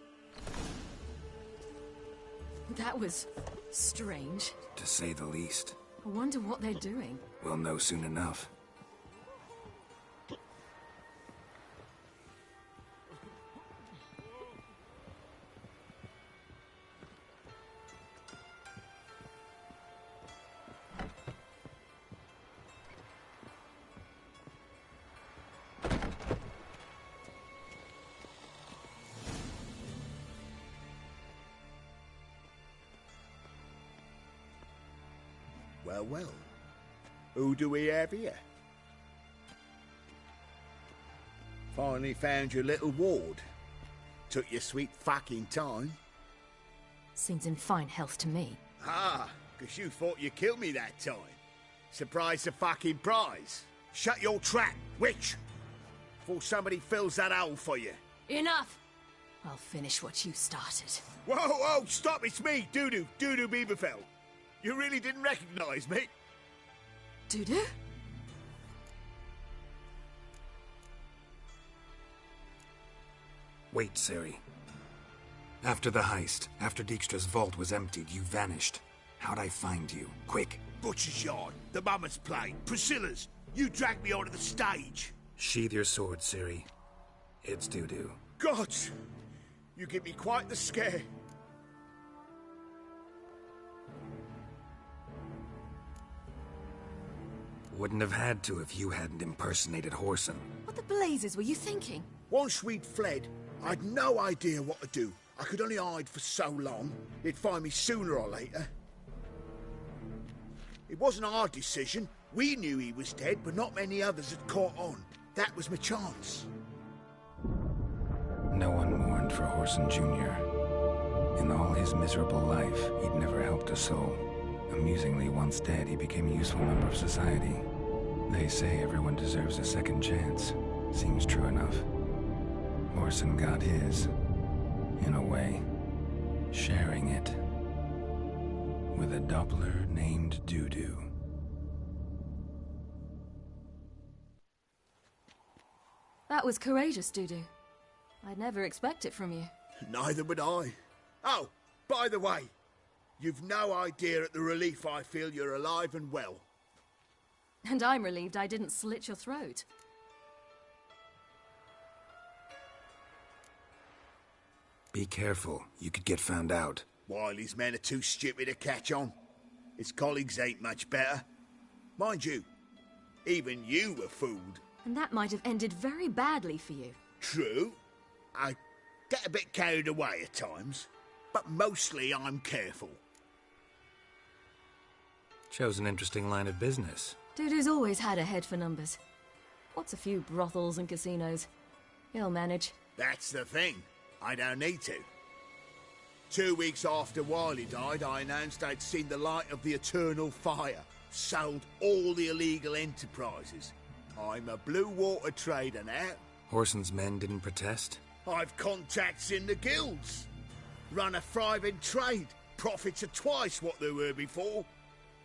That was strange. To say the least. I wonder what they're doing. We'll know soon enough. Well, well. Who do we have here? Finally found your little ward. Took your sweet fucking time. Seems in fine health to me. Ah, 'cause you thought you killed me that time. Surprise the fucking prize. Shut your trap, witch! Before somebody fills that hole for you. Enough! I'll finish what you started. Whoa, whoa, stop, it's me, Dudu Beaverfell. You really didn't recognize me? Dudu? Wait, Ciri. After the heist, after Dijkstra's vault was emptied, you vanished. How'd I find you? Quick! Butcher's Yard, the Mama's Plane, Priscilla's. You dragged me onto the stage. Sheathe your sword, Ciri. It's Dudu. God! You give me quite the scare. Wouldn't have had to if you hadn't impersonated Whoreson. What the blazes were you thinking? Once we'd fled, I'd no idea what to do. I could only hide for so long. He'd find me sooner or later. It wasn't our decision. We knew he was dead, but not many others had caught on. That was my chance. No one mourned for Whoreson Jr. In all his miserable life, he'd never helped a soul. Amusingly, once dead, he became a useful member of society. They say everyone deserves a second chance. Seems true enough. Whoreson got his, in a way, sharing it with a Doppler named Dudu. That was courageous, Dudu. I'd never expect it from you. Neither would I. Oh, by the way, you've no idea at the relief I feel you're alive and well. And I'm relieved I didn't slit your throat. Be careful. You could get found out. Wiley's men are too stupid to catch on. His colleagues ain't much better. Mind you, even you were fooled. And that might have ended very badly for you. True. I get a bit carried away at times, but mostly I'm careful. Chose an interesting line of business. Dudu's always had a head for numbers. What's a few brothels and casinos? He'll manage. That's the thing. I don't need to. 2 weeks after Wiley died, I announced I'd seen the light of the eternal fire. Sold all the illegal enterprises. I'm a blue water trader now. Whoreson's men didn't protest? I've contacts in the guilds. Run a thriving trade. Profits are twice what they were before.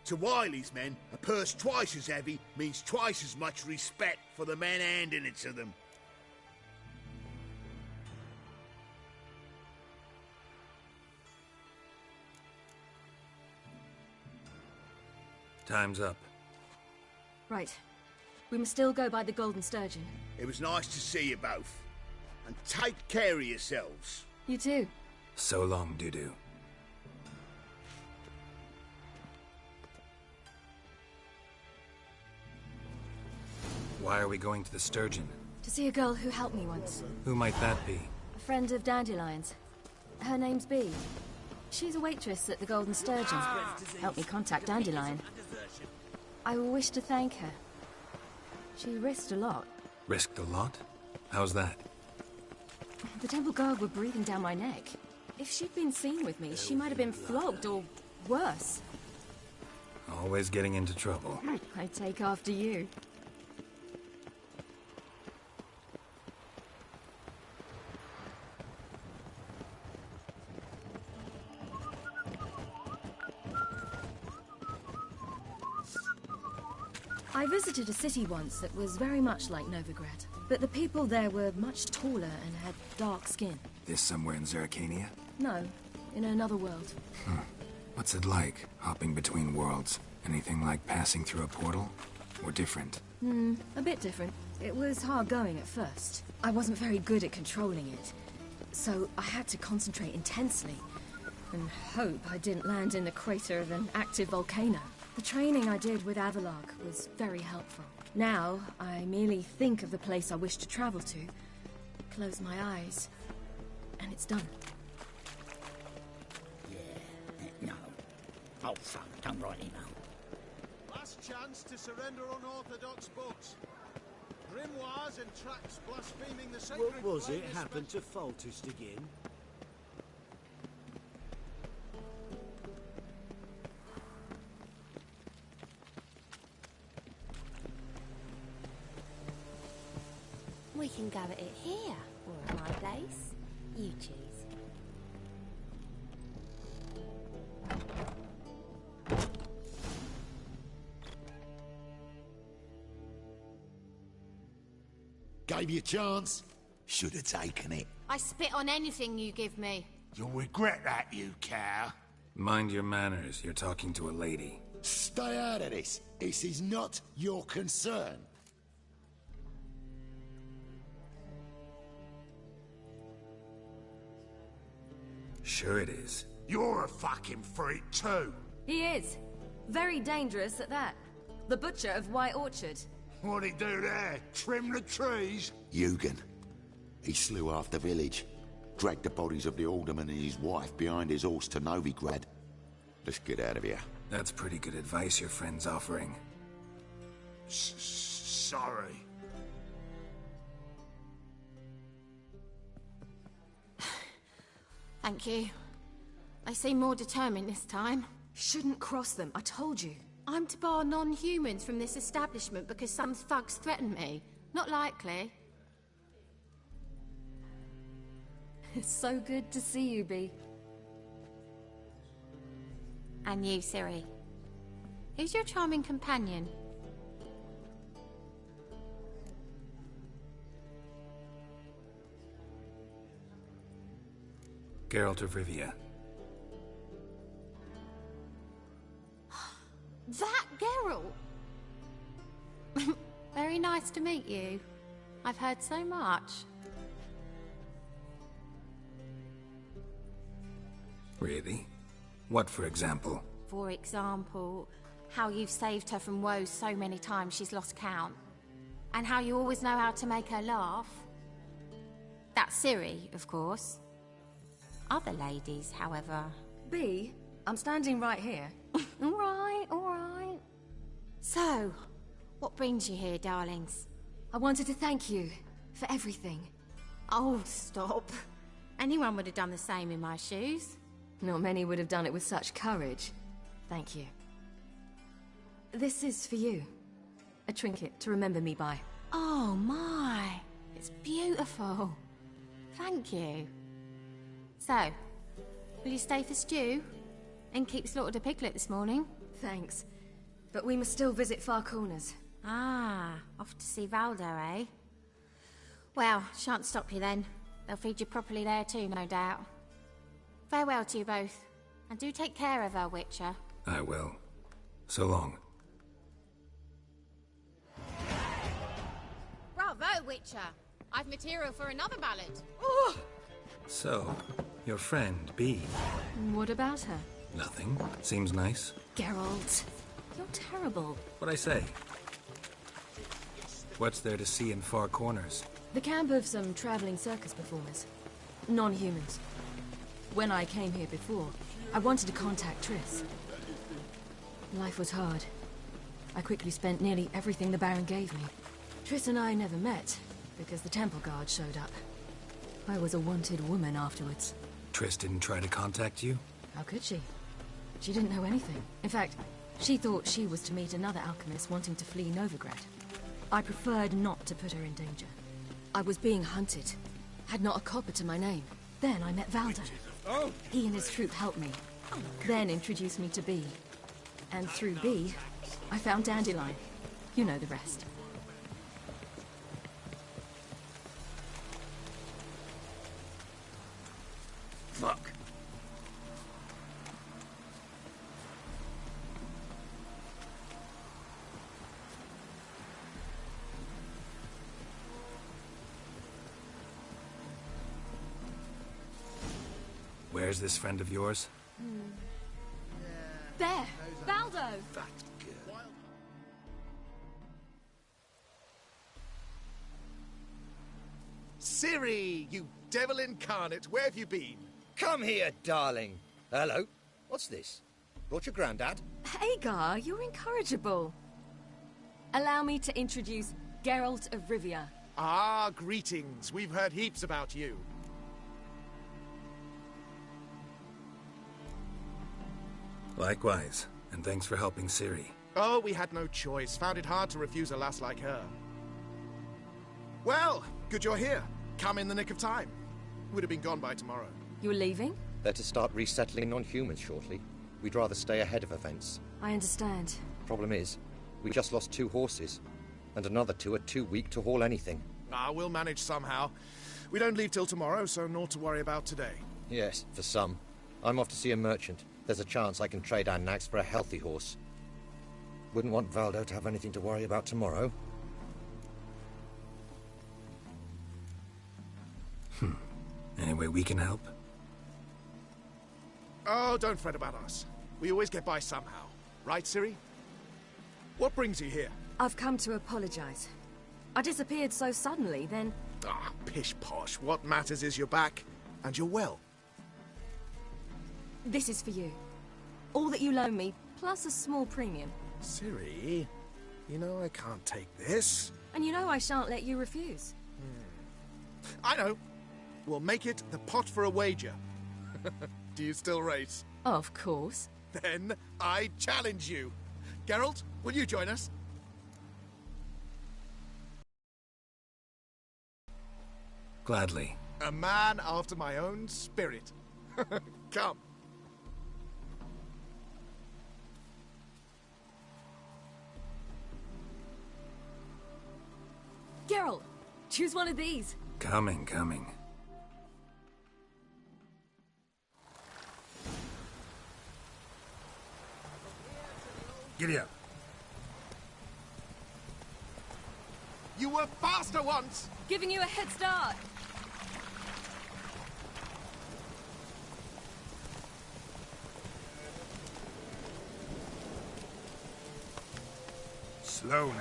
To Wiley's men, a purse twice as heavy means twice as much respect for the men handing it to them. Time's up. Right. We must still go by the Golden Sturgeon. It was nice to see you both. And take care of yourselves. You too. So long, Dudu. Why are we going to the Sturgeon? To see a girl who helped me once. Who might that be? A friend of Dandelion's. Her name's Bee. She's a waitress at the Golden Sturgeon. Helped me contact Dandelion. I wish to thank her. She risked a lot. Risked a lot? How's that? The temple guard were breathing down my neck. If she'd been seen with me, she might have been flogged or worse. Always getting into trouble. I take after you. I visited a city once that was very much like Novigrad, but the people there were much taller and had dark skin. This somewhere in Zerrikania? No, in another world. What's it like, hopping between worlds? Anything like passing through a portal? Or different? A bit different. It was hard going at first. I wasn't very good at controlling it, so I had to concentrate intensely and hope I didn't land in the crater of an active volcano. The training I did with Avalok was very helpful. Now, I merely think of the place I wish to travel to, close my eyes, and it's done. No. Oh, fuck, don't write it now. Last chance to surrender unorthodox books. Grimoires and tracts blaspheming the sacred... What was it happened to Foltest again? We can go at it here, or at my place. You choose. Gave you a chance. Should have taken it. I spit on anything you give me. You'll regret that, you cow. Mind your manners, you're talking to a lady. Stay out of this. This is not your concern. Sure it is. You're a fucking freak too. He is. Very dangerous at that. The butcher of White Orchard. What'd he do there? Trim the trees? Eugen. He slew half the village. Dragged the bodies of the alderman and his wife behind his horse to Novigrad. Let's get out of here. That's pretty good advice your friend's offering. Sorry. Thank you. They seem more determined this time. Shouldn't cross them, I told you. I'm to bar non-humans from this establishment because some thugs threaten me. Not likely. It's so good to see you, Bee. And you, Ciri. Who's your charming companion? Geralt of Rivia. That Geralt! Very nice to meet you. I've heard so much. Really? What, for example? For example, how you've saved her from woes so many times she's lost count. And how you always know how to make her laugh. That's Ciri, of course. Other ladies, however... Bee, I'm standing right here. All right. So, what brings you here, darlings? I wanted to thank you for everything. Oh, stop. Anyone would have done the same in my shoes. Not many would have done it with such courage. Thank you. This is for you. A trinket to remember me by. Oh my, it's beautiful. Thank you. So, will you stay for stew? And keep slaughtered a piglet this morning? Thanks. But we must still visit Far Corners. Ah, off to see Valdo, eh? Well, shan't stop you then. They'll feed you properly there too, no doubt. Farewell to you both. And do take care of her, Witcher. I will. So long. Bravo, Witcher! I've material for another ballad. So, your friend, Bee. What about her? Nothing. Seems nice. Geralt, you're terrible. What'd I say? What's there to see in Far Corners? The camp of some traveling circus performers. Non-humans. When I came here before, I wanted to contact Triss. Life was hard. I quickly spent nearly everything the Baron gave me. Triss and I never met, because the Temple Guard showed up. I was a wanted woman afterwards. Triss didn't try to contact you? How could she? She didn't know anything. In fact, she thought she was to meet another alchemist wanting to flee Novigrad. I preferred not to put her in danger. I was being hunted. Had not a copper to my name. Then I met Valdo. He and his troop helped me. Then introduced me to Bee. And through Bee, I found Dandelion. You know the rest. Fuck. Where's this friend of yours? There! Baldo! Ciri, you devil incarnate, where have you been? Come here, darling. Hello. What's this? Brought your granddad? Hagar, you're incorrigible. Allow me to introduce Geralt of Rivia. Ah, greetings. We've heard heaps about you. Likewise, and thanks for helping Ciri. Oh, we had no choice. Found it hard to refuse a lass like her. Well, good you're here. Come in the nick of time. Would have been gone by tomorrow. You're leaving? They're to start resettling non-humans shortly. We'd rather stay ahead of events. I understand. Problem is, we just lost 2 horses, and another 2 are too weak to haul anything. Ah, we'll manage somehow. We don't leave till tomorrow, so naught to worry about today. Yes, for some. I'm off to see a merchant. There's a chance I can trade our nags for a healthy horse. Wouldn't want Valdo to have anything to worry about tomorrow. Any way we can help? Oh, don't fret about us. We always get by somehow. Right, Ciri? What brings you here? I've come to apologize. I disappeared so suddenly, then... Ah, pish-posh. What matters is you're back, and you're well. This is for you. All that you loan me, plus a small premium. Ciri, you know I can't take this. And you know I shan't let you refuse. I know. We'll make it the pot for a wager. Do you still race? Of course. Then I challenge you. Geralt, will you join us? Gladly. A man after my own spirit. Come. Geralt, choose one of these. Coming. Giddy up. You were faster once! Giving you a head start. Slow now.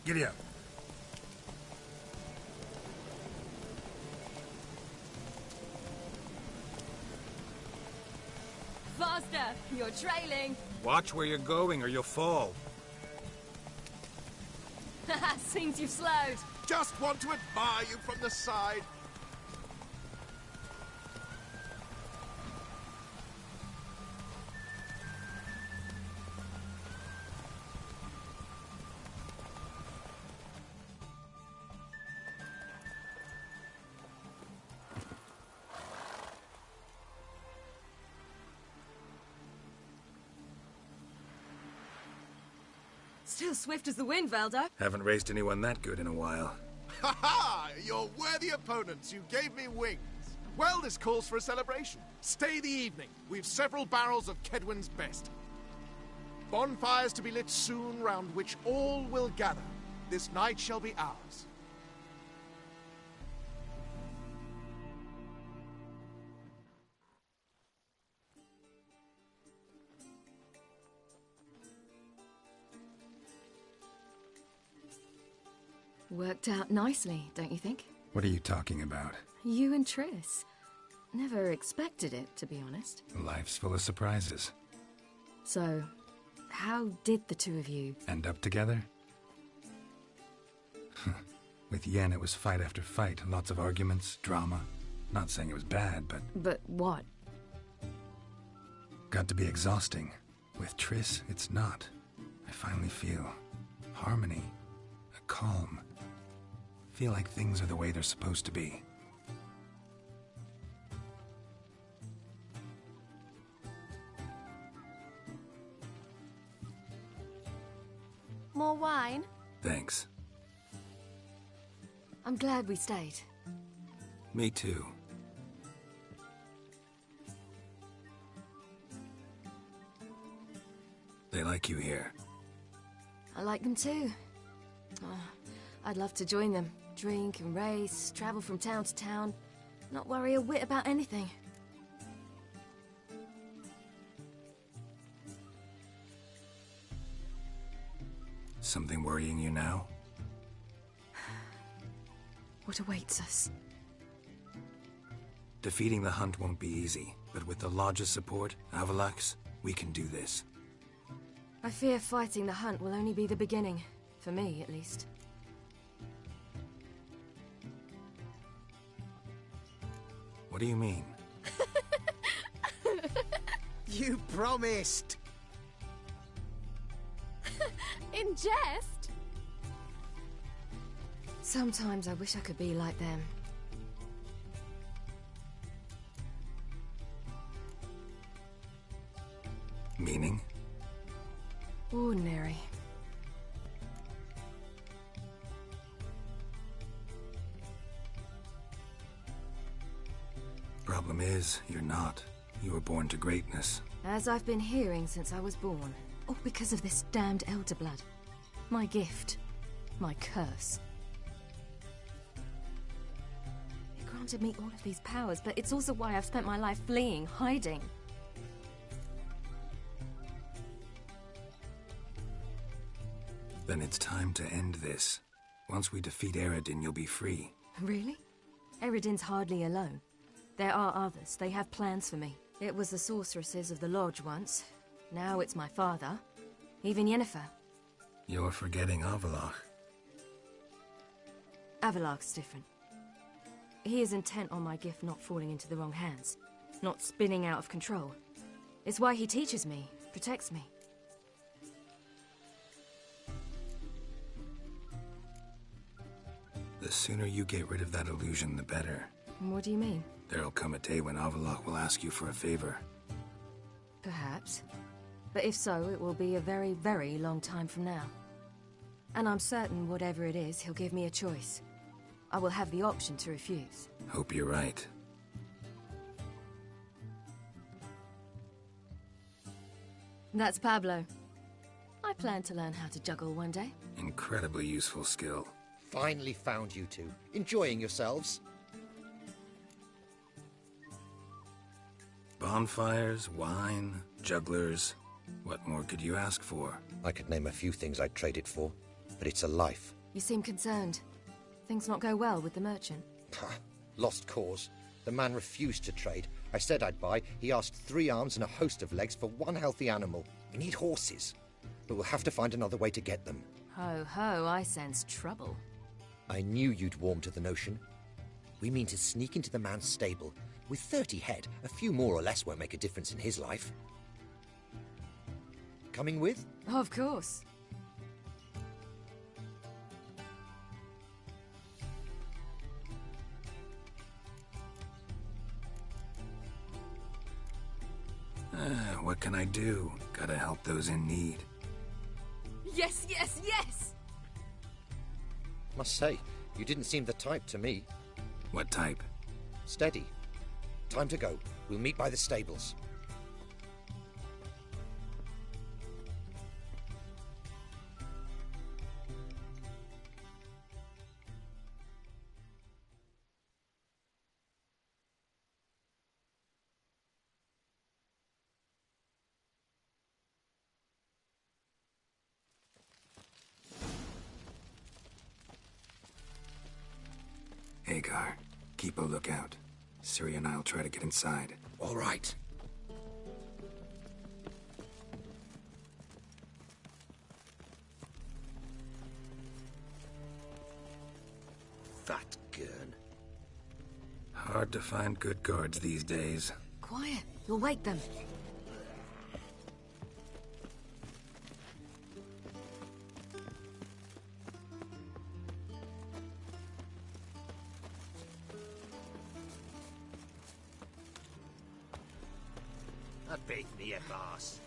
Giddy up. Faster! You're trailing. Watch where you're going or you'll fall. Seems you've slowed. Just want to admire you from the side. Still swift as the wind, Valdo. Haven't raced anyone that good in a while. Ha ha! You're worthy opponents. You gave me wings. Well, this calls for a celebration. Stay the evening. We've several barrels of Kedwin's best. Bonfires to be lit soon, round which all will gather. This night shall be ours. Worked out nicely, don't you think? What are you talking about? You and Triss. Never expected it, to be honest. Life's full of surprises. So, how did the two of you... End up together? With Yen, it was fight after fight. Lots of arguments, drama. Not saying it was bad, but... But what? Got to be exhausting. With Triss, it's not. I finally feel harmony, a calm. Feel like things are the way they're supposed to be. More wine? Thanks. I'm glad we stayed. Me too. They like you here. I like them too. Oh, I'd love to join them. Drink and race, travel from town to town. Not worry a whit about anything. Something worrying you now? What awaits us? Defeating the Hunt won't be easy, but with the Lodge's support, Avalax, we can do this. I fear fighting the Hunt will only be the beginning. For me, at least. What do you mean? You promised! In jest? Sometimes I wish I could be like them. Meaning? Ordinary. Problem is, you're not. You were born to greatness. As I've been hearing since I was born. All because of this damned Elder Blood. My gift. My curse. It granted me all of these powers, but it's also why I've spent my life fleeing, hiding. Then it's time to end this. Once we defeat Eredin, you'll be free. Really? Eredin's hardly alone. There are others. They have plans for me. It was the sorceresses of the Lodge once. Now it's my father. Even Yennefer. You're forgetting Avalach. Avalach's different. He is intent on my gift not falling into the wrong hands. Not spinning out of control. It's why he teaches me, protects me. The sooner you get rid of that illusion, the better. What do you mean? There'll come a day when Avalach will ask you for a favor. Perhaps. But if so, it will be a very, very long time from now. And I'm certain whatever it is, he'll give me a choice. I will have the option to refuse. Hope you're right. That's Pablo. I plan to learn how to juggle one day. Incredibly useful skill. Finally found you two. Enjoying yourselves? Bonfires, wine, jugglers. What more could you ask for? I could name a few things I'd trade it for, but it's a life. You seem concerned. Things not go well with the merchant? Lost cause. The man refused to trade. I said I'd buy. He asked 3 arms and a host of legs for 1 healthy animal. We need horses, but we'll have to find another way to get them. Ho ho, I sense trouble. I knew you'd warm to the notion. We mean to sneak into the man's stable. With 30 head, a few more or less won't make a difference in his life. Coming with? Of course. What can I do? Gotta help those in need. Yes, yes, yes! Must say, you didn't seem the type to me. What type? Steady. Time to go. We'll meet by the stables. Hagar, keep a lookout. Ciri and I'll try to get inside. All right. Fat gurn. Hard to find good guards these days. Quiet, you'll wake them. Beat me, you boss.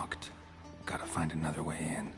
locked. Gotta find another way in.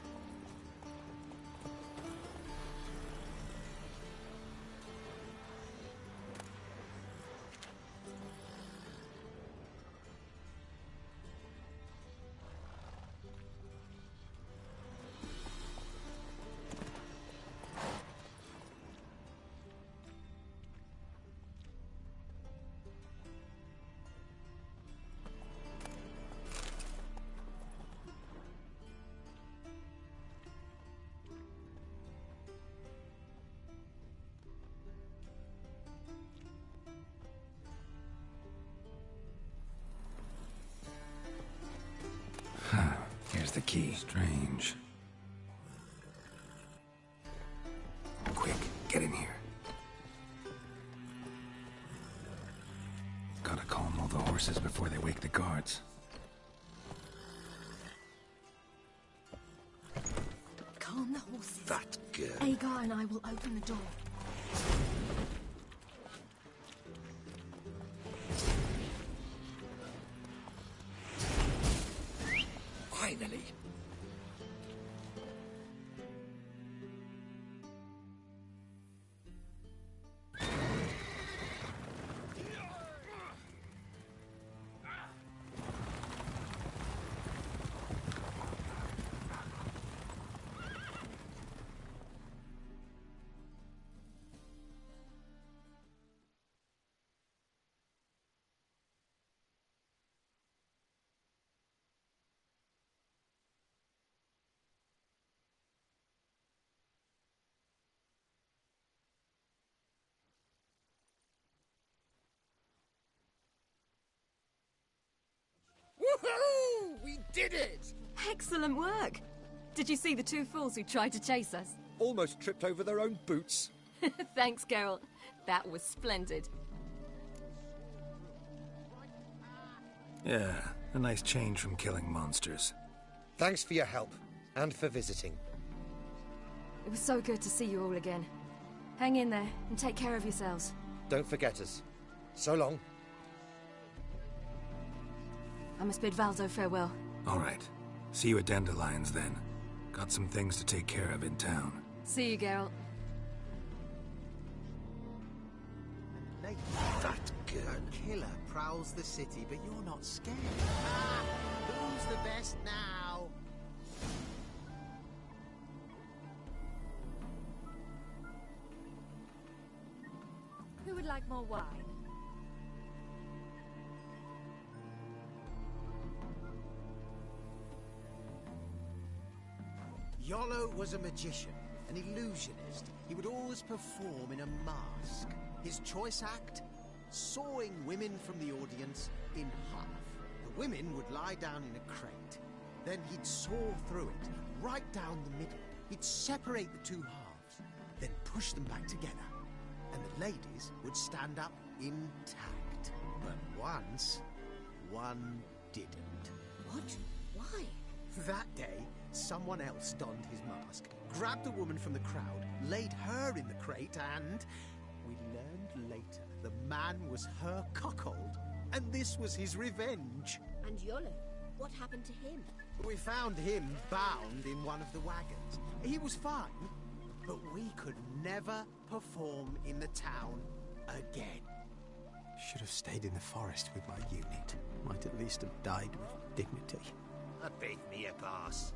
Here's the key. Strange. Quick, get in here. Gotta calm all the horses before they wake the guards. Calm the horses. That girl. Agar and I will open the door. Finally. Woohoo! We did it! Excellent work! Did you see the two fools who tried to chase us? Almost tripped over their own boots. Thanks, Geralt. That was splendid. Yeah, a nice change from killing monsters. Thanks for your help, and for visiting. It was so good to see you all again. Hang in there, and take care of yourselves. Don't forget us. So long. I must bid Valdo farewell. All right. See you at Dandelions, then. Got some things to take care of in town. See you, Geralt. That girl. A killer prowls the city, but you're not scared. Ah, who's the best now? Who would like more wine? Yolo was a magician, an illusionist. He would always perform in a mask. His choice act? Sawing women from the audience in half. The women would lie down in a crate. Then he'd saw through it, right down the middle. He'd separate the two halves, then push them back together. And the ladies would stand up intact. But once, one didn't. What? Why? That day, someone else donned his mask, grabbed a woman from the crowd, laid her in the crate, and we learned later the man was her cuckold, and this was his revenge. And Yolo, what happened to him? We found him bound in one of the wagons. He was fine, but we could never perform in the town again. Should have stayed in the forest with my unit. Might at least have died with dignity. Beat me a pass.